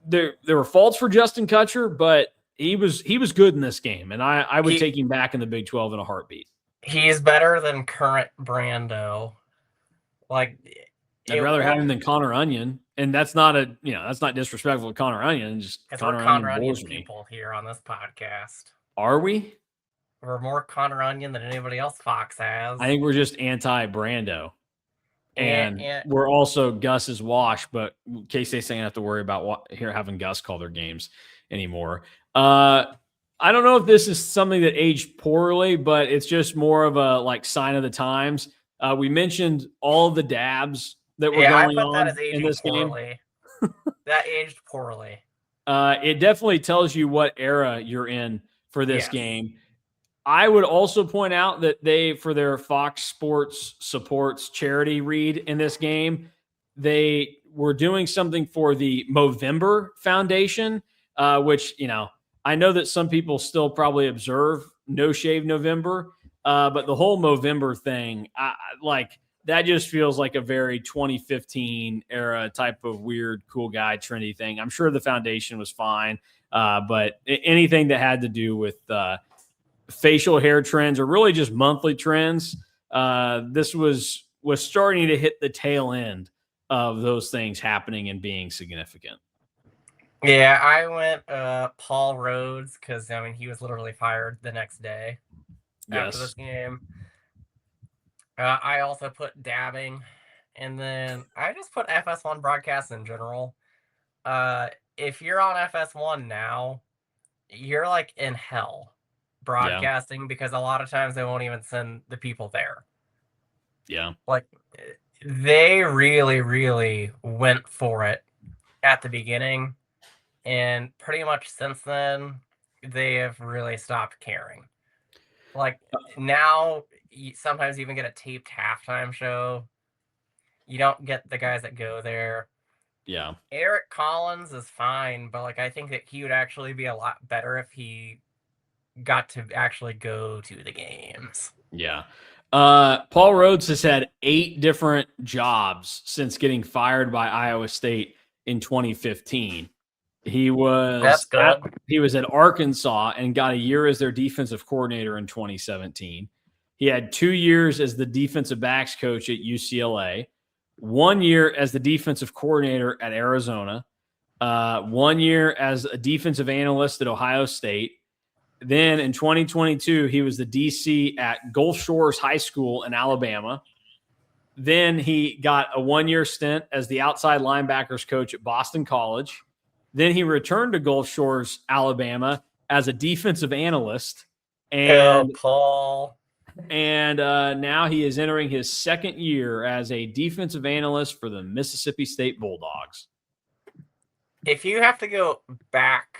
there were faults for Justin Kutcher, but he was good in this game. And I would take him back in the Big 12 in a heartbeat. He's better than current Brando. Like, I'd rather have him than Connor Onion. And that's not that's not disrespectful to Connor Onion. Just Connor Onion people here on this podcast. Are we? We're more Connor Onion than anybody else Fox has. I think we're just anti-Brando. And we're also Gus's wash, but K-State's going to have to worry about having Gus call their games anymore. I don't know if this is something that aged poorly, but it's just more of a like sign of the times. We mentioned all of the dabs that were going on in this game. That aged poorly. It definitely tells you what era you're in for this game. I would also point out that for their Fox Sports Supports charity read in this game, they were doing something for the Movember Foundation, which, I know that some people still probably observe No Shave November, but the whole Movember thing, that just feels like a very 2015 era type of weird, cool guy, trendy thing. I'm sure the foundation was fine, but anything that had to do with facial hair trends or really just monthly trends, this was starting to hit the tail end of those things happening and being significant. Yeah, I went Paul Rhodes because, he was literally fired the next day after this game. I also put dabbing, and then I just put FS1 broadcasts in general. If you're on FS1 now, you're like in hell broadcasting because a lot of times they won't even send the people there. Yeah. Like, they really, really went for it at the beginning, and pretty much since then, they have really stopped caring. Like, now, sometimes you even get a taped halftime show. You don't get the guys that go there. Yeah. Eric Collins is fine, but I think that he would actually be a lot better if he got to actually go to the games. Yeah. Paul Rhodes has had 8 different jobs since getting fired by Iowa State in 2015. He was at Arkansas and got a year as their defensive coordinator in 2017. He had 2 years as the defensive backs coach at UCLA, 1 year as the defensive coordinator at Arizona, 1 year as a defensive analyst at Ohio State. Then in 2022, he was the DC at Gulf Shores High School in Alabama. Then he got a 1-year stint as the outside linebackers coach at Boston College. Then he returned to Gulf Shores, Alabama as a defensive analyst. And Paul. And now he is entering his 2nd year as a defensive analyst for the Mississippi State Bulldogs. If you have to go back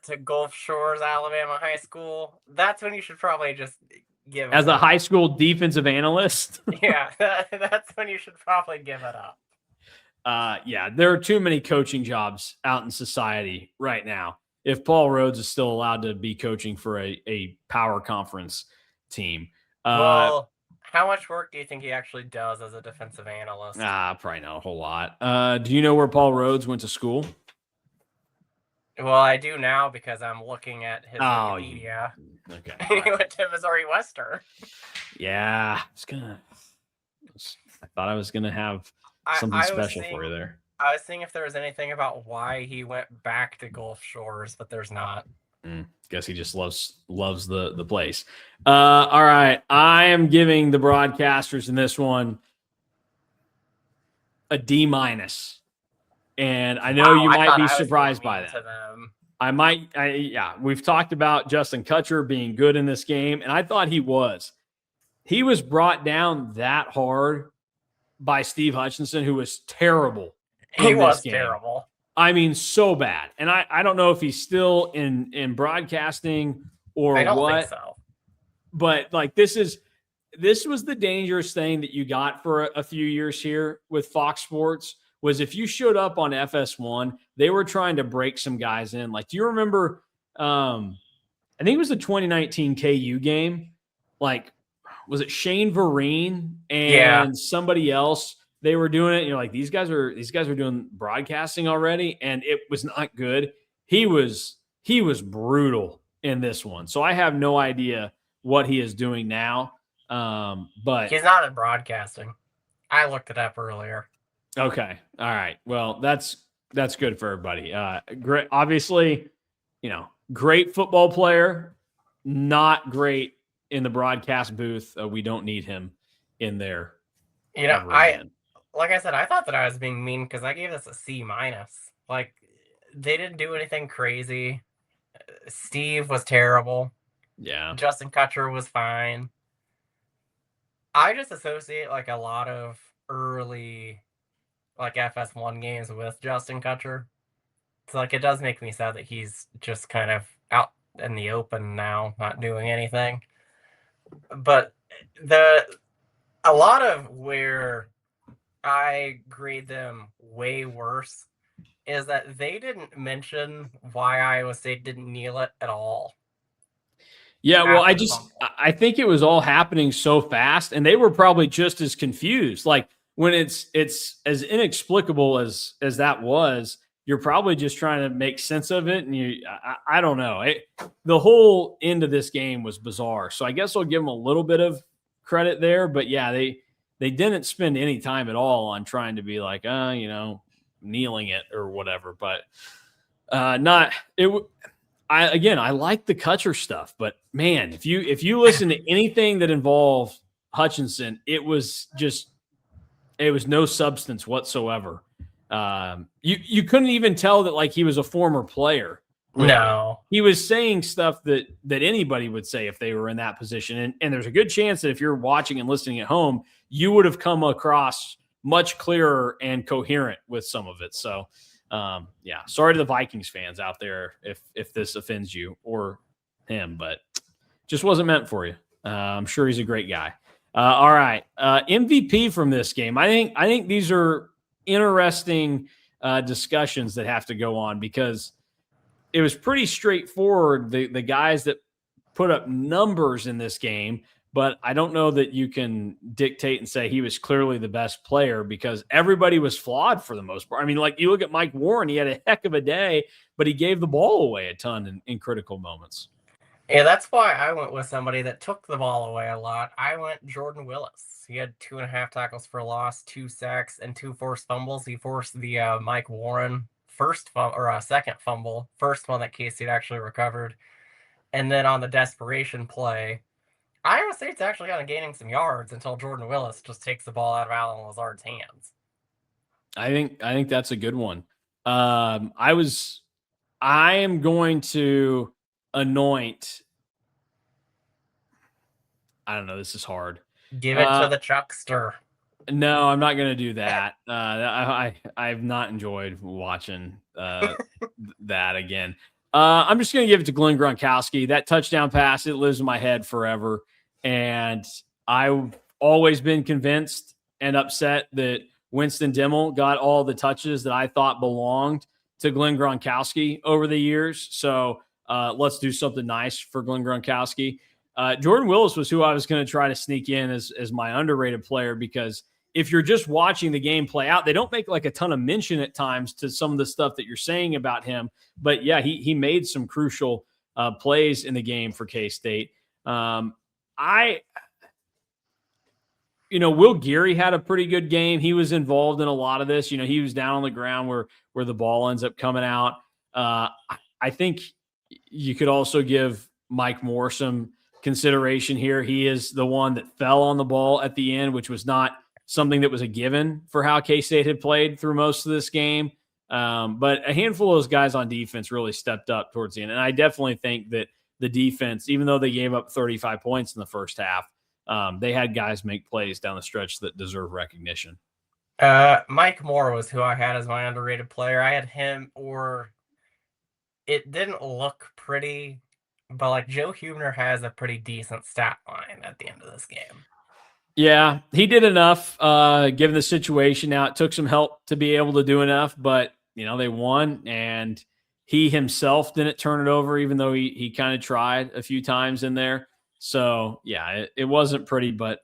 to Gulf Shores, Alabama High School, that's when you should probably just give it as up. A high school defensive analyst. Yeah, that's when you should probably give it up. Yeah, there are too many coaching jobs out in society right now. If Paul Rhodes is still allowed to be coaching for a power conference team. Well, how much work do you think he actually does as a defensive analyst? Probably not a whole lot. Do you know where Paul Rhodes went to school? Well, I do now because I'm looking at his Oh, Wikipedia. Okay. He went to Missouri Western. Yeah, I thought I was gonna have something special for you there. I was seeing if there was anything about why he went back to Gulf Shores, but there's not. Guess he just loves the place. All right, I am giving the broadcasters in this one a D-, and I know you might be surprised by that. We've talked about Justin Kutcher being good in this game, and I thought he was. He was brought down that hard by Steve Hutchinson, who was terrible. He was terrible. I mean, so bad. And I don't know if he's still in broadcasting or I don't what. think so. But like this was the dangerous thing that you got for a few years here with Fox Sports was if you showed up on FS1, they were trying to break some guys in. Like, do you remember I think it was the 2019 KU game? Like, was it Shane Vereen and somebody else? They were doing it. And you're like, these guys are doing broadcasting already, and it was not good. He was brutal in this one. So I have no idea what he is doing now. But he's not in broadcasting. I looked it up earlier. Okay. All right. Well, that's good for everybody. Great. Obviously, great football player, not great in the broadcast booth. We don't need him in there. Like I said, I thought that I was being mean because I gave this a C-. Like, they didn't do anything crazy. Steve was terrible. Yeah. Justin Kutcher was fine. I just associate like a lot of early like FS1 games with Justin Kutcher. So like it does make me sad that he's just kind of out in the open now, not doing anything. But a lot of where I grade them way worse is that they didn't mention why Iowa State didn't kneel it at all. Yeah, well, I think it was all happening so fast, and they were probably just as confused. Like when it's as inexplicable as that was, you're probably just trying to make sense of it, and I don't know. The whole end of this game was bizarre, so I guess I'll give them a little bit of credit there. But yeah, they didn't spend any time at all on trying to be like, kneeling it or whatever. But not it. I like the Kutcher stuff, but man, if you listen to anything that involved Hutchinson, it was no substance whatsoever. You couldn't even tell that like he was a former player. Really. No, he was saying stuff that anybody would say if they were in that position. And there's a good chance that if you're watching and listening at home, you would have come across much clearer and coherent with some of it. So, sorry to the Vikings fans out there if this offends you or him, but just wasn't meant for you. I'm sure he's a great guy. All right, MVP from this game. I think these are interesting discussions that have to go on because it was pretty straightforward. The guys that put up numbers in this game, but I don't know that you can dictate and say he was clearly the best player because everybody was flawed for the most part. I mean, like you look at Mike Warren, he had a heck of a day, but he gave the ball away a ton in critical moments. Yeah, that's why I went with somebody that took the ball away a lot. I went Jordan Willis. He had 2.5 tackles for loss, 2 sacks, and 2 forced fumbles. He forced the Mike Warren second fumble, first one that K-State actually recovered. And then on the desperation play, Iowa State's actually kind of gaining some yards until Jordan Willis just takes the ball out of Alan Lazard's hands. I think that's a good one. I am going to anoint. I don't know. This is hard. Give it to the Chuckster. No, I'm not going to do that. I've not enjoyed watching that again. I'm just going to give it to Glenn Gronkowski. That touchdown pass, it lives in my head forever. And I've always been convinced and upset that Winston Dimmel got all the touches that I thought belonged to Glenn Gronkowski over the years. So let's do something nice for Glenn Gronkowski. Jordan Willis was who I was going to try to sneak in as my underrated player because if you're just watching the game play out, they don't make like a ton of mention at times to some of the stuff that you're saying about him. But yeah, he made some crucial plays in the game for K-State. Will Geary had a pretty good game. He was involved in a lot of this. He was down on the ground where the ball ends up coming out. I think you could also give Mike Moore some consideration here. He is the one that fell on the ball at the end, which was not something that was a given for how K-State had played through most of this game. But a handful of those guys on defense really stepped up towards the end. And I definitely think that the defense, even though they gave up 35 points in the first half, they had guys make plays down the stretch that deserve recognition. Mike Moore was who I had as my underrated player. I had him, or it didn't look pretty, but like Joe Huebner has a pretty decent stat line at the end of this game. Yeah, he did enough given the situation. Now, it took some help to be able to do enough, but, they won, and he himself didn't turn it over, even though he kind of tried a few times in there. So, yeah, it wasn't pretty, but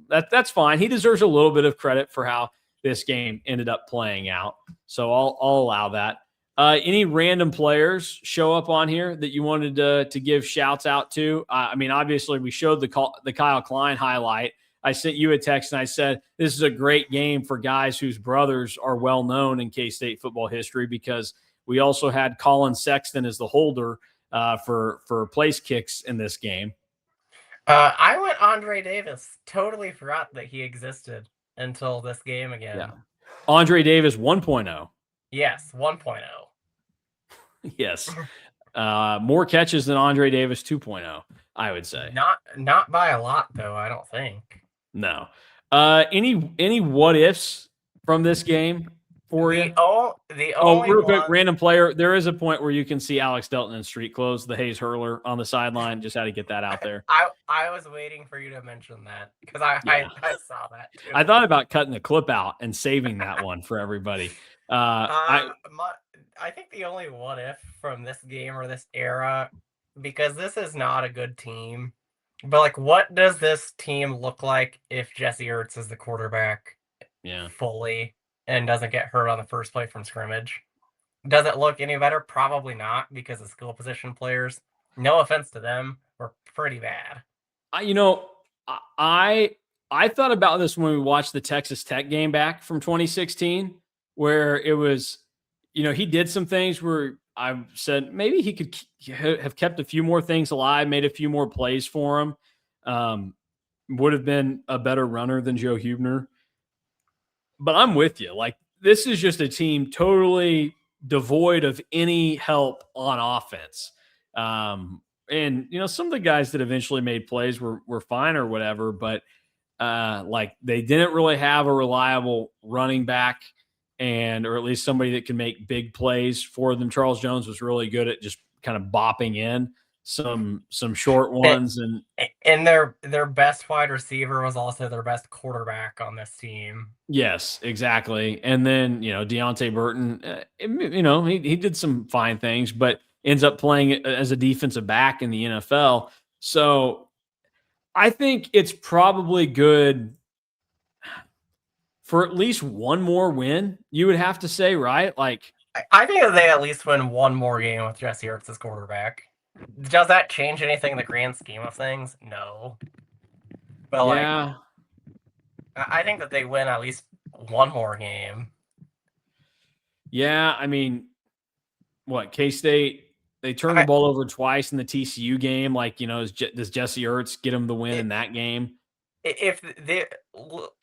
that's fine. He deserves a little bit of credit for how this game ended up playing out. So I'll allow that. Any random players show up on here that you wanted to give shouts out to? Obviously, we showed the Kyle Klein highlight. I sent you a text and I said, this is a great game for guys whose brothers are well known in K-State football history, because we also had Colin Sexton as the holder for place kicks in this game. I went Andre Davis. Totally forgot that he existed until this game again. Yeah. Andre Davis 1.0. Yes, 1.0. Yes. More catches than Andre Davis 2.0, I would say. Not by a lot, though, I don't think. No. Any what ifs from this game for you? The only real quick, random player. There is a point where you can see Alex Delton in street clothes, the Hayes hurler on the sideline. Just had to get that out there. I was waiting for you to mention that, because I saw that too. I thought about cutting the clip out and saving that one for everybody. I think the only what if from this game or this era, because this is not a good team, but like, what does this team look like if Jesse Ertz is the quarterback fully and doesn't get hurt on the first play from scrimmage? Does it look any better? Probably not, because the skill position players, no offense to them, were pretty bad. I thought about this when we watched the Texas Tech game back from 2016, where it was, he did some things where I said maybe he could have kept a few more things alive, made a few more plays for him. Would have been a better runner than Joe Huebner. But I'm with you. Like, this is just a team totally devoid of any help on offense. And, some of the guys that eventually made plays were fine or whatever, but they didn't really have a reliable running back, or at least somebody that can make big plays for them. Charles Jones was really good at just kind of bopping in some short ones. And their best wide receiver was also their best quarterback on this team. Yes, exactly. And then, Deontay Burton, he did some fine things, but ends up playing as a defensive back in the NFL. So I think it's probably good for at least one more win, you would have to say, right? Like, I think that they at least win one more game with Jesse Ertz as quarterback. Does that change anything in the grand scheme of things? No. But yeah. I think that they win at least one more game. Yeah, K-State, they turned the ball over twice in the TCU game. Like, does Jesse Ertz get them the win in that game? If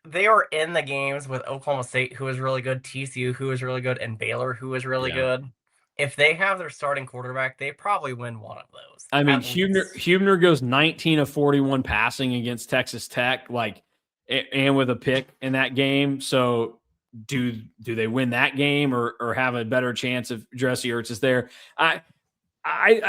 they were in the games with Oklahoma State, who was really good, TCU, who was really good, and Baylor, who was really good, if they have their starting quarterback, they probably win one of those. Huebner goes 19 of 41 passing against Texas Tech, and with a pick in that game. So do they win that game or have a better chance if Jesse Ertz is there? I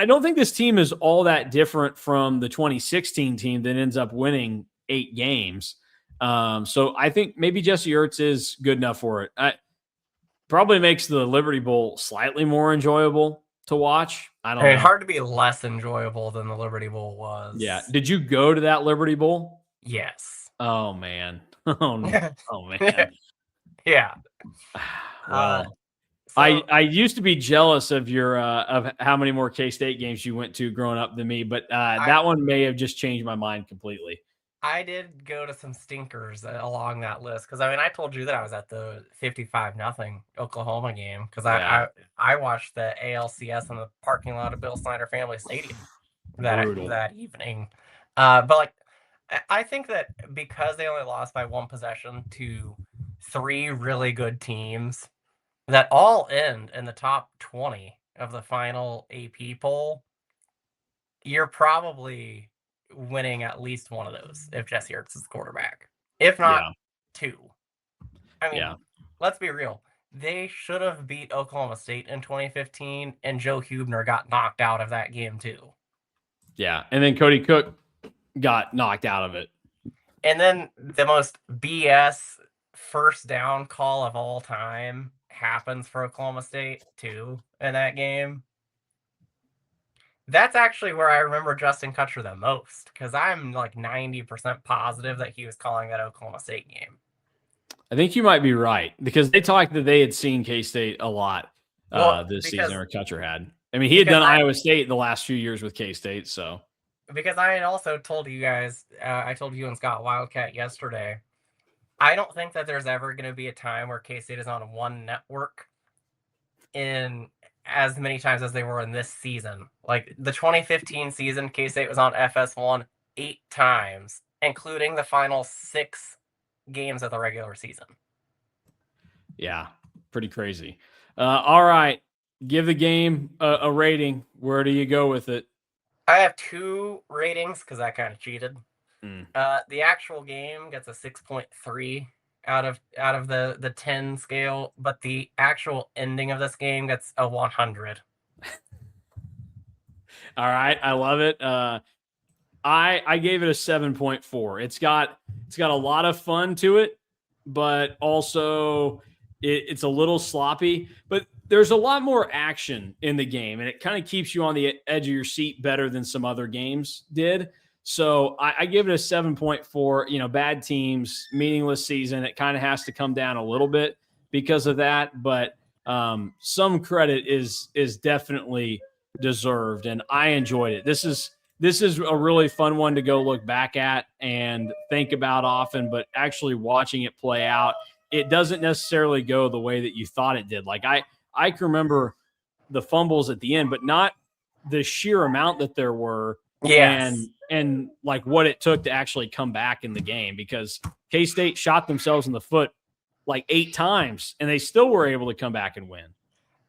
don't think this team is all that different from the 2016 team that ends up winning 8 games. So I think maybe Jesse Ertz is good enough for it. Probably makes the Liberty Bowl slightly more enjoyable to watch. I don't know. Hard to be less enjoyable than the Liberty Bowl was. Yeah. Did you go to that Liberty Bowl? Yes. Oh, man. Oh, no. Oh man. Yeah. Well, So I used to be jealous of your of how many more K-State games you went to growing up than me, but that one may have just changed my mind completely. I did go to some stinkers along that list because I mean I told you that I was at the 55-0 Oklahoma game because Yeah. I watched the ALCS in the parking lot of Bill Snyder Family Stadium Brutal. that evening. But like I think that because they only lost by one possession to three really good teams that all end in the top 20 of the final AP poll, you're probably winning at least one of those if Jesse Ertz is the quarterback. If not Yeah. two. I mean, Yeah. let's be real. They should have beat Oklahoma State in 2015, and Joe Huebner got knocked out of that game too. Yeah. And then Cody Cook got knocked out of it. And then the most BS first down call of all time happens for Oklahoma State too in that game. That's actually where I remember Justin Kutcher the most because I'm like 90% positive that he was calling that Oklahoma State game. I think you might be right because they talked that they had seen K-State a lot this season, or Kutcher had. I mean, he had done Iowa State the last few years with K-State, so. Because I had also told you guys, I told you and Scott Wildcat yesterday, I don't think that there's ever going to be a time where K-State is on one network in as many times as they were in this season. Like the 2015 season, K-State was on FS1 8 times, including the final 6 games of the regular season. Yeah, pretty crazy. All right, give the game a rating. Where do you go with it? I have 2 ratings because I kind of cheated. Mm. The actual game gets a 6.3 out of the 10 scale, but the actual ending of this game gets a 100. All right, I love it. I gave it a 7.4. It's got a lot of fun to it, but also it's a little sloppy. But there's a lot more action in the game, and it kind of keeps you on the edge of your seat better than some other games did. So I give it a 7.4. You know, bad teams, meaningless season. It kind of has to come down a little bit because of that, but some credit is definitely deserved, and I enjoyed it. This is a really fun one to go look back at and think about often, but actually watching it play out, it doesn't necessarily go the way that you thought it did. Like I can remember the fumbles at the end, but not the sheer amount that there were. Yes. And like what it took to actually come back in the game, because K-State shot themselves in the foot like 8 times and they still were able to come back and win.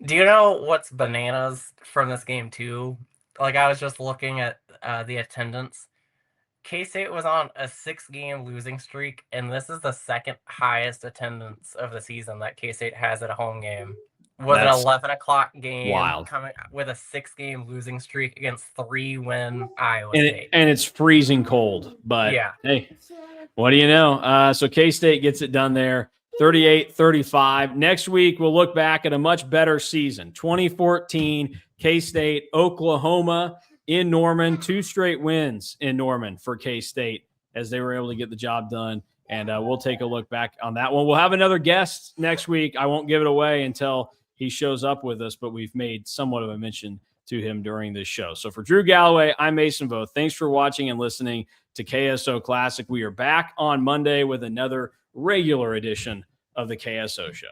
Do you know what's bananas from this game too? Like I was just looking at the attendance. K-State was on a 6-game losing streak, and this is the second highest attendance of the season that K-State has at a home game. Was an 11 o'clock game wild, coming with a 6-game losing streak against 3-win Iowa State. And it's freezing cold, but yeah. Hey, what do you know? So K-State gets it done there, 38-35. Next week, we'll look back at a much better season, 2014, K-State, Oklahoma in Norman, 2 straight wins in Norman for K-State as they were able to get the job done. And we'll take a look back on that one. We'll have another guest next week. I won't give it away until he shows up with us, but we've made somewhat of a mention to him during this show. So for Drew Galloway, I'm Mason Voth. Thanks for watching and listening to KSO Classic. We are back on Monday with another regular edition of the KSO Show.